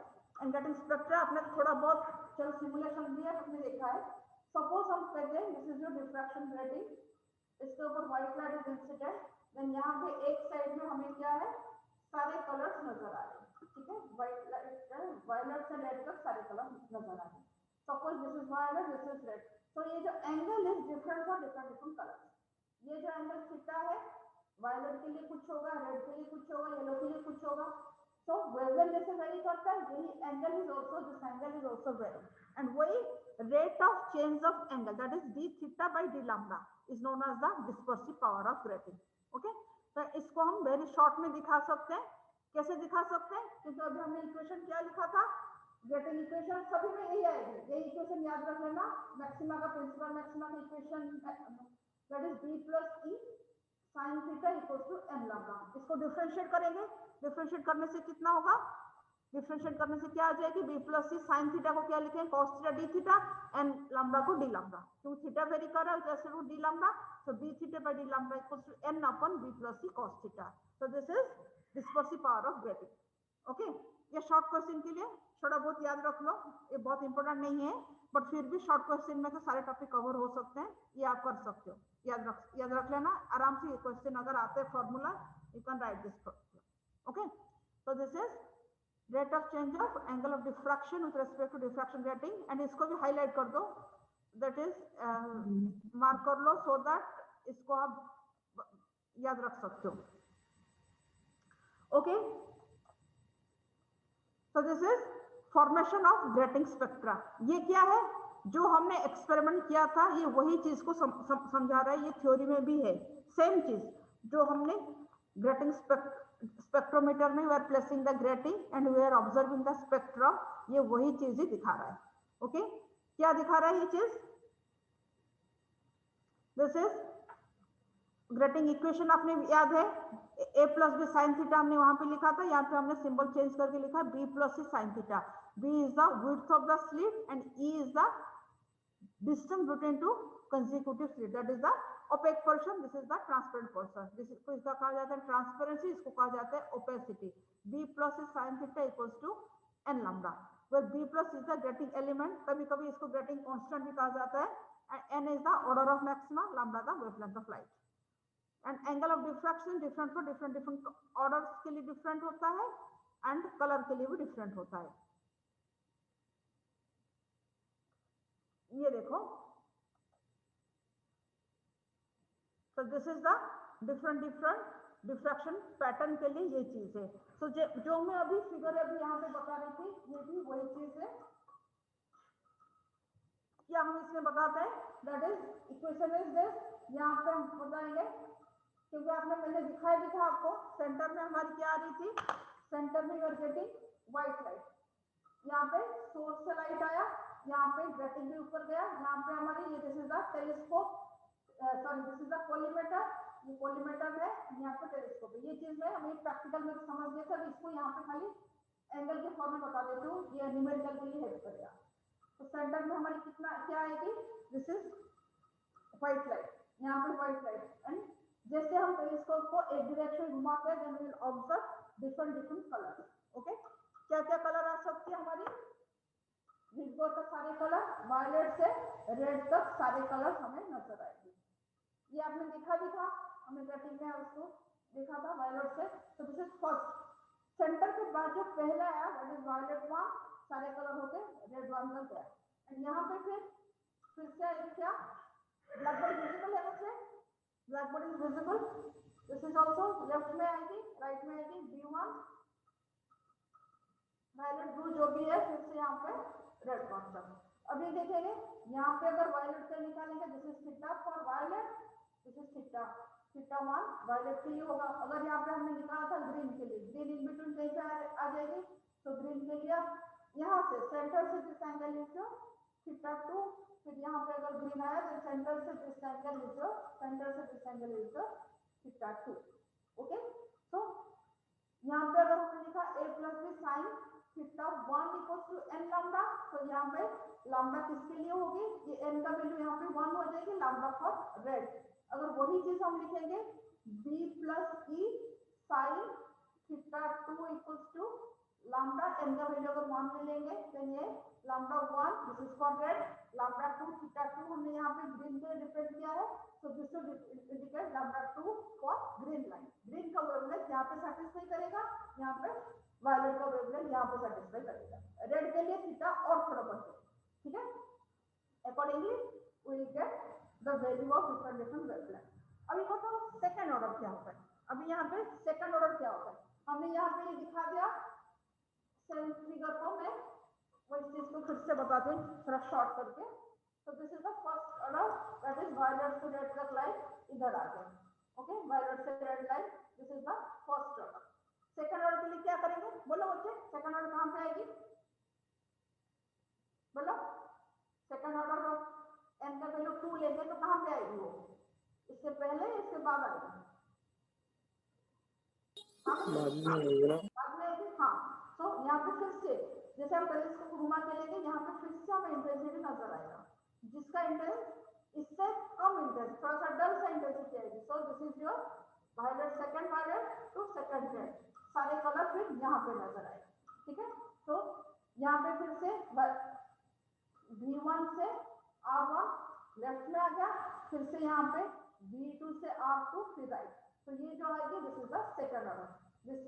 एंड ग्रेटिंग स्पेक्ट्रा आपने थोड़ा बहुत चलो सिमुलेशन दिया आपने देखा है. सपोज हम कहते हैं this is your diffraction grating, इसके ऊपर white light is incident, then यहाँ पे एक साइड में हमें क्या है सारे कलर्स नजर आ रहे हैं. ठीक है, व्हाइट लाइट वायलेट से रेड तक सारे कलर नजर आ रहे हैं. Suppose this is violet, this is red. तो ये जो angle is different for different colours. ये जो एंगल थीटा है वायलेट के लिए कुछ होगा, रेड के लिए कुछ होगा, येलो के लिए कुछ होगा. So वेवलेंथ जैसे वेरी करता है यही angle is also, this angle is also vary. And वही rate of change of angle that is d theta by d lambda is known as the dispersive power of grating. Okay, तो इसको हम very short में दिखा सकते हैं. कैसे दिखा सकते हैं, क्योंकि अभी हमने इक्वेशन क्या लिखा था, ग्रेटिंग इक्वेशन सभी में यही आएगी. ये इक्वेशन याद रख लेना, मैक्सिमा का प्रिंसिपल मैक्सिमा का equation that is b plus e sin theta equals to n lambda. इसको डिफरेंशिएट करेंगे, डिफरेंशिएट करने से कितना होगा, डिफरेंशिएट करने से क्या आ जाएगी, b plus c sin theta को क्या लिखें cos theta d theta, n lambda को d लैम्डा. क्योंकि थीटा वेरी कर रहा है जैसे root d lambda, so d theta by d lambda equals to n upon b plus c cos theta. So this is dispersive power of grating. Okay, ये short question के लिए थोड़ा बहुत याद रख लो, ये बहुत इंपॉर्टेंट नहीं है बट फिर भी शॉर्ट क्वेश्चन में तो सारे टॉपिक कवर हो सकते हैं, ये आप कर सकते हो. याद रख लेना आराम से. ये क्वेश्चन अगर आते हैं formula you can write this. Okay, so this is rate of change of angle of diffraction with respect to diffraction grating. and इसको भी highlight कर दो, that is mark कर लो so that इसको आप याद रख सकते हो. okay, so this is formation of grating spectra. ये क्या है, जो हमने एक्सपेरिमेंट किया था ये वही चीज को समझा रहा है. ये थ्योरी में भी है सेम चीज जो हमने ग्रेटिंग स्पेक्ट्रोमीटर में we are placing the grating and we are observing the spectrum. ये वही चीज ही दिखा रहा है. ओके, क्या दिखा रहा है ये चीज, दिस इज ग्रेटिंग इक्वेशन आपने याद है, a plus B sine theta हमने वहां पे लिखा था, यहाँ पे हमने सिंबल चेंज करके लिखा b plus C sine theta. b is the width of the slit and e is the distance between two consecutive slit, that is the opaque portion, this is the transparent portion. this is इसका कहा जाता है transparency, इसको कहा जाता है opacity. b plus sin theta equals to n lambda, where b plus is the grating element. कभी कभी इसको grating constant भी कहा जाता है. and n is the order of maxima, lambda the wavelength of light. and angle of diffraction different for different orders के लिए different होता है and color के लिए भी different होता है. ये देखो, so this is the different diffraction pattern के लिए ये चीज है. so जो मैं अभी फिगर अभी यहाँ पे बता रही थी ये भी वही चीज है. क्या हम इसमें बताते हैं, that is equation is this. यहाँ पे हम बताएंगे क्योंकि आपने मैंने दिखाया भी था आपको, सेंटर में हमारी क्या आ रही थी, सेंटर में you are getting white light, यहाँ पे सोर्स से लाइट आया, यहाँ पे ग्रेटिंग भी ऊपर गया, यहाँ पे हमारी ये this is the telescope, sorry this is the collimator, ये कोलिमेटर है, यहाँ पे टेलीस्कोप है। ये चीज में हमें प्रैक्टिकल में समझ गए थे, इसको यहाँ पे खाली एंगल के फॉर्म में बता देती हूँ, ये न्यूमेरिकल के लिए हेल्प करेगा। तो सेंटर में हमारी कितना क्या आएगी, दिस इज व्हाइट लाइट, यहाँ पे व्हाइट लाइट, एंड जैसे हम टेलीस्कोप को एक डायरेक्शन घुमाते हैं, then we will observe different colours. Okay, क्या क्या कलर आ सकती है हमारी, विंडो तक सारे कलर, वायलेट से रेड तक सारे कलर हमें नजर आएंगे। ये आपने देखा भी था, हमने ग्रेटिंग में उसको देखा था वायलेट से। तो दिस इज फर्स्ट, सेंटर के बाद जो पहला आया दैट इज वायलेट वन, सारे कलर होते रेड वन तक गया, एंड यहाँ पे फिर से आएगी क्या, ब्लैक बॉडी विजिबल है मुझसे, black body is visible, this is also left में आएगी, राइट में आएगी B1, वायलेट ब्लू जो भी है, फिर से यहाँ पे रेड कॉन्सेप्ट। अभी देखेंगे यहाँ पे अगर वायलेट से निकालेंगे, this is theta for violet, this is theta, theta 1 violet के लिए होगा। अगर यहाँ पे हमने निकाला था ग्रीन के लिए, ग्रीन इन बिटवीन कहीं पे आ जाएगी, तो ग्रीन के लिए यहाँ से सेंटर से दिस एंगल इज थीटा 2, फिर यहाँ पे अगर ग्रीन आया तो सेंटर से दिस एंगल इज सेंटर से this angle is theta 2। Okay, तो यहाँ पे अगर हमने लिखा a plus B sine theta 1 equals to n lambda, तो यहाँ पे लैम्डा किसके लिए होगी, ये n का वैल्यू यहाँ पे 1 हो जाएगी, लैम्डा फॉर रेड। अगर वही चीज हम लिखेंगे b plus e sine theta 2 equals to lambda, n का वैल्यू अगर 1 ले लेंगे तो ये lambda 1 this is for red, lambda 2 theta 2 हमने यहाँ पे ग्रीन के डिफरेंट किया है, so this will indicate lambda 2 for green line, green का वेवलेंथ यहाँ पे सैटिस्फाई करेगा, यहाँ पे वायलेट का वेवलेंथ यहाँ पे सैटिस्फाई करेगा, रेड के लिए थीटा और थोड़ा बढ़, ठीक है, accordingly we will get the value of different wavelength। अभी बताओ सेकंड ऑर्डर क्या होता है, अभी यहाँ पे सेकंड ऑर्डर क्या होता है, हमने यहाँ पे दिखा दिया सेम फिगर को, मैं वो इस चीज को फिर से बताती हूँ थोड़ा शॉर्ट करके। So this is the first order, that is violet to red तक line इधर आ गया, ओके, violet से red line, this is the first order। Second order के लिए क्या करेंगे, बोलो बच्चे, सेकंड ऑर्डर कहाँ पे आएगी, बोलो, सेकंड ऑर्डर n का वैल्यू 2 लेंगे तो कहाँ पे आएगी वो, इससे पहले इसके बाद आएगी, बाद में आएगी, हाँ। तो यहाँ पे फिर से जैसे हम टेलीस्कोप घुमा के लेंगे, यहाँ पे फिर से हमें इंटेंसिटी नजर आएगा, जिसका इंटेंस इससे कम इंटेंस, थोड़ा सा डल सा इंटेंसिटी आएगी। So this is your violet, second violet to second red, सारे कलर फिर यहाँ पे नजर आएगा, ठीक है। तो यहाँ पे फिर से V1 से R1 लेफ्ट में आ गया, फिर से यहाँ पे V2 से R2 फिर राइट, तो ये जो आएगी this is the second order, this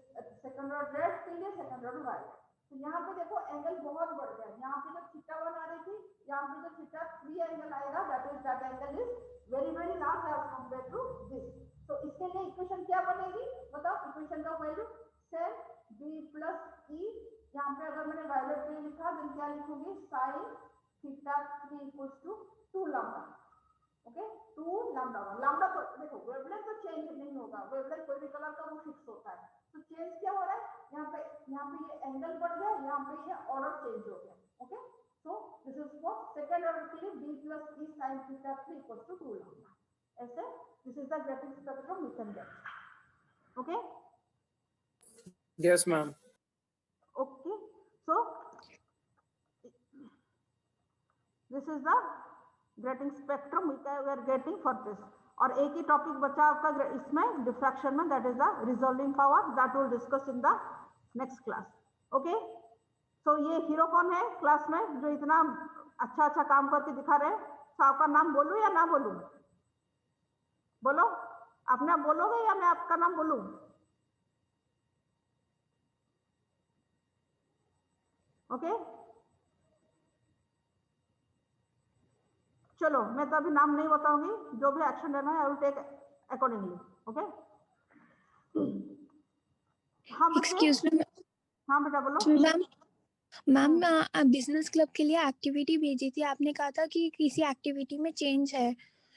second order red के लिए सेकंड ऑर्डर वायलेट। तो यहाँ पे देखो एंगल बहुत बढ़ गया, यहाँ पे जब थीटा 1 आ रही थी, यहाँ पे जो थीटा 3 एंगल आएगा, that angle is very very large as compared to this. तो इसके लिए इक्वेशन क्या बनेगी, बताओ, इक्वेशन का value same b plus e, यहाँ पे अगर मैंने वायलेट के लिए लिखा देन क्या लिखूंगी, sine theta 3 equals to 2 lambda, okay, 2 lambda 1, lambda तो देखो वेवलेंथ तो चेंज नहीं होगा, वेवलेंथ कोई भी कलर का वो फिक्स होता है, तो चेंज क्या हो रहा है, यहाँ पे ये एंगल बढ़ गया, यहाँ पे ये ऑर्डर चेंज हो गया, okay. So this is for second order के लिए b plus e sin theta 3 equals to 2 lambda, ऐसे this is the grating spectrum we can get, okay. Yes ma'am. Okay, so this is the grating spectrum we are getting for this. और एक ही topic बचा आपका इसमें diffraction में, that is the resolving power, that will discuss in the next class, okay. सो ये hero कौन है क्लास में जो इतना अच्छा अच्छा काम करके दिखा रहे हैं, तो आपका नाम बोलूं या ना बोलूं, बोलो, अपने आप बोलोगे या मैं आपका नाम बोलूं, ओके। चलो मैं तो अभी नाम नहीं बताऊंगी, जो भी एक्शन लेना है I will take accordingly, okay. हाँ एक्सक्यूज मी हाँ बेटा बोलो। मैम, बिजनेस क्लब के लिए एक्टिविटी भेजी थी, आपने कहा था कि किसी एक्टिविटी में चेंज है,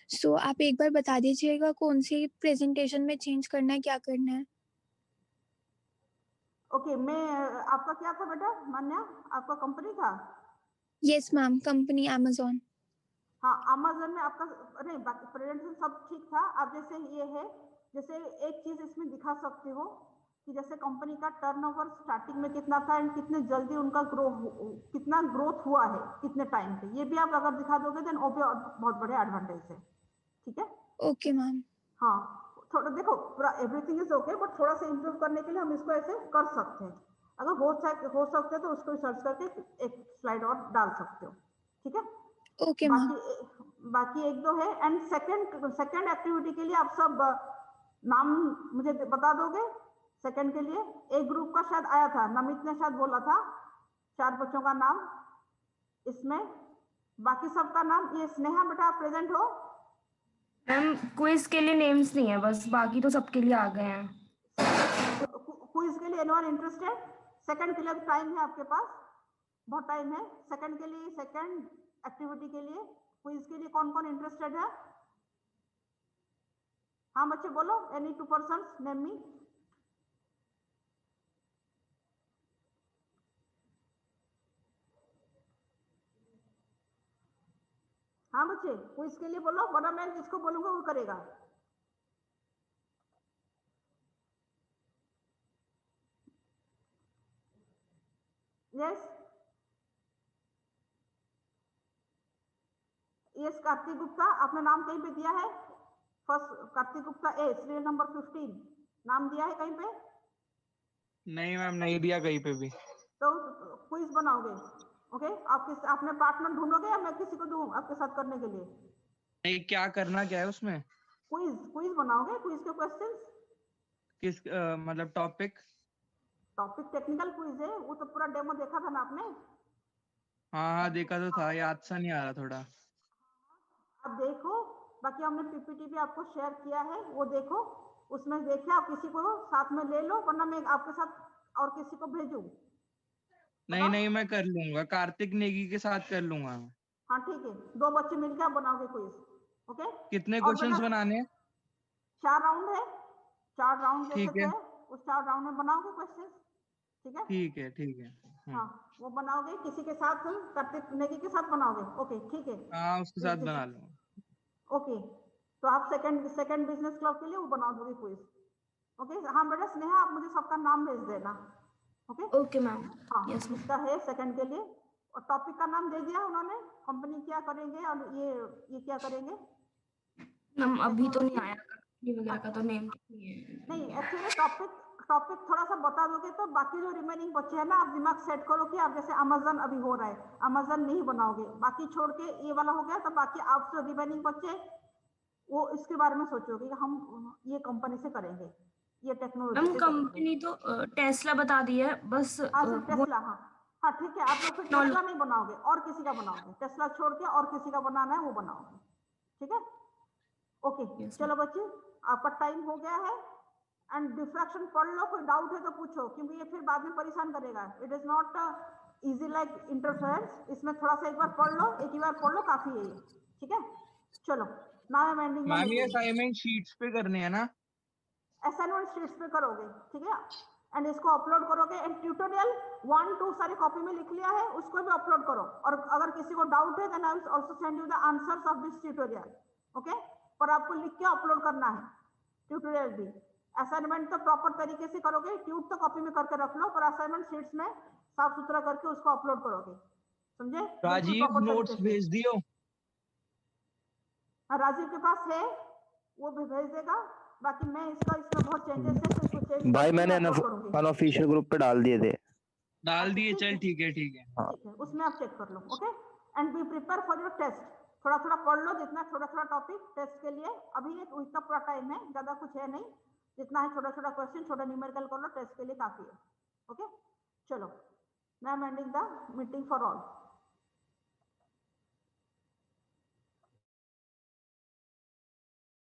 सो आप एक बार बता दीजिएगा कौन सी प्रेजेंटेशन में चेंज करना है, क्या करना है। ओके, मैं आपका क्या था बेटा मान्या, आपका कंपनी था? Yes ma'am, company Amazon. हाँ, अमेज़न में आपका नहीं, बाकी प्रेजेंटेशन सब ठीक था। अब जैसे ये है, जैसे एक चीज इसमें दिखा सकते हो कि जैसे कंपनी का टर्नओवर स्टार्टिंग में कितना था एंड कितने जल्दी उनका कितना ग्रोथ हुआ है कितने टाइम पे, ये भी आप अगर दिखा दोगे देन वो भी बहुत बड़े एडवांटेज है। ठीक है, ओके मैम। हाँ, थोड़ा देखो, पूरा एवरीथिंग इज ओके, बट थोड़ा सा इम्प्रूव करने के लिए हम इसको ऐसे कर सकते हैं। अगर हो सकते तो उसको सर्च करके एक स्लाइड और डाल सकते हो। ठीक है, ओके मैम। बाकी एक दो है। एंड सेकंड एक्टिविटी के लिए आप सब नाम मुझे बता दोगे। सेकंड के लिए एक ग्रुप का शायद आया था, नमित ने शायद बोला था 4 बच्चों का नाम इसमें, बाकी सबका नाम। ये स्नेहा बेटा आप प्रेजेंट हो? मैम क्विज के लिए नेम्स नहीं है बस, बाकी तो सबके लिए आ गए हैं। क्विज के लिए एनीवन इंटरेस्टेड? सेकंड के लिए टाइम है आपके पास, बहुत टाइम है। सेकंड के लिए, सेकंड एक्टिविटी के लिए, क्विज के लिए कौन कौन इंटरेस्टेड है? हाँ बच्चे बोलो, एनी 2 पर्सन्स नेम मी। हाँ बच्चे, क्विज के लिए बोलो, वरना मैं जिसको बोलूंगा वो करेगा। यस यस, कार्तिक गुप्ता, आपने नाम कहीं पे दिया है? फर्स्ट कार्तिक गुप्ता ए, सीरियल नंबर 15 नाम दिया है कहीं पे? नहीं मैम, नहीं दिया कहीं पे भी। तो क्विज बनाओगे? ओके, आपने पार्टनर ढूंढोगे या मैं किसी को दूं आपके साथ करने के लिए? नहीं, क्या करना क्या है उसमें? क्विज बनाओगे, क्विज के क्वेश्चंस। किस मतलब टॉपिक टेक्निकल क्विज है, वो तो पूरा डेमो देखा था ना आपने? हाँ देखा तो था, याद सा नहीं आ रहा थोड़ा। आप देखो, बाकी हमने पीपीटी भी आपको शेयर किया है, वो देखो, उसमें देखिए आप किसी को साथ में ले लो, वरना मैं आपके साथ और किसी को भेजूं? नहीं, मैं कर लूंगा, कार्तिक नेगी के साथ कर लूंगा। हाँ ठीक है, 2 बच्चे मिलकर आप बनाओगे क्विज। ओके, कितने और क्वेश्चंस बनाने हैं? 4 राउंड है, 4 राउंड जैसे ठीक है, थे, उस 4 राउंड में बनाओगे क्वेश्चन। ठीक है, ठीक है। हाँ वो बनाओगे किसी के साथ, कार्तिक नेगी के साथ बनाओगे। ओके ठीक है, हाँ उसके साथ बना लूंगा। ओके, तो आप सेकंड बिजनेस क्लब के लिए वो बना दोगे क्विज। ओके, हाँ बेटा स्नेहा, आप मुझे सबका नाम भेज देना। Okay ma'am. हाँ, यस मैम। इसका है सेकंड के लिए, और टॉपिक का नाम दे दिया उन्होंने, कंपनी क्या करेंगे और ये क्या करेंगे। मैम अभी तो नहीं आया, कंपनी वगैरह का तो नेम नहीं है। नहीं, एक्चुअली टॉपिक थोड़ा सा बता दोगे तो बाकी जो रिमेनिंग बच्चे हैं ना, आप दिमाग सेट करो कि आप जैसे अमेजन अभी हो रहा है, अमेजन नहीं बनाओगे, बाकी छोड़ के ये वाला हो गया, तो बाकी आप जो रिमेनिंग बच्चे वो इसके बारे में सोचोगे कि हम ये कंपनी से करेंगे, ये टेक्नोलॉजी मैम से कंपनी तो टेस्ला बता दी है बस। हाँ सिर्फ टेस्ला, हाँ ठीक है, आप लोग फिर टेस्ला नहीं बनाओगे और किसी का बनाओगे, टेस्ला छोड़ के और किसी का बनाना है वो बनाओगे। ठीक है, ओके चलो बच्चे, आपका टाइम हो गया है। एंड डिफ्रैक्शन पढ़ लो, कोई डाउट है तो पूछो, क्योंकि ये फिर बाद में परेशान करेगा। It is not easy like interference, इसमें थोड़ा सा एक बार पढ़ लो, एक ही बार पढ़ लो, काफी है ये। ठीक है, चलो now I am ending the ma'am ये मीटिंग। असाइनमेंट शीट्स पे करने हैं ना? असाइनमेंट शीट्स पे करोगे, ठीक है, एंड इसको अपलोड करोगे। एंड ट्यूटोरियल 1 2 सारे कॉपी में लिख लिया है, उसको भी अपलोड करो। और अगर किसी को डाउट है then I will also send you the answers of this tutorial. Okay, पर आपको लिख के अपलोड करना है ट्यूटोरियल भी। असाइनमेंट तो प्रॉपर तरीके से करोगे, ट्यूट तो कॉपी में करके रख लो, पर असाइनमेंट शीट्स में साफ सुथरा करके उसको अपलोड करोगे, समझे? राजीव नोट्स भेज दियो। राजीव के पास है, वो भी भेज देगा। बाकी मैं इसमें बहुत चेंजेस है, तो इसको चेंज भाई करके मैंने अपलोड करूंगी। अनऑफिशियल ग्रुप पे डाल दिए थे। डाल दिए, चल ठीक है। ठीक है, उसमें आप चेक कर लो। Okay, and be prepare for your test. थोड़ा थोड़ा पढ़ लो, जितना छोटा छोटा टॉपिक टेस्ट के लिए। अभी एक वीक का पूरा टाइम है, ज्यादा कुछ है नहीं, जितना है छोटा छोटा क्वेश्चन, छोटा न्यूमेरिकल कर लो, टेस्ट के लिए काफी है। ओके, चलो, now I'm ending the meeting for all.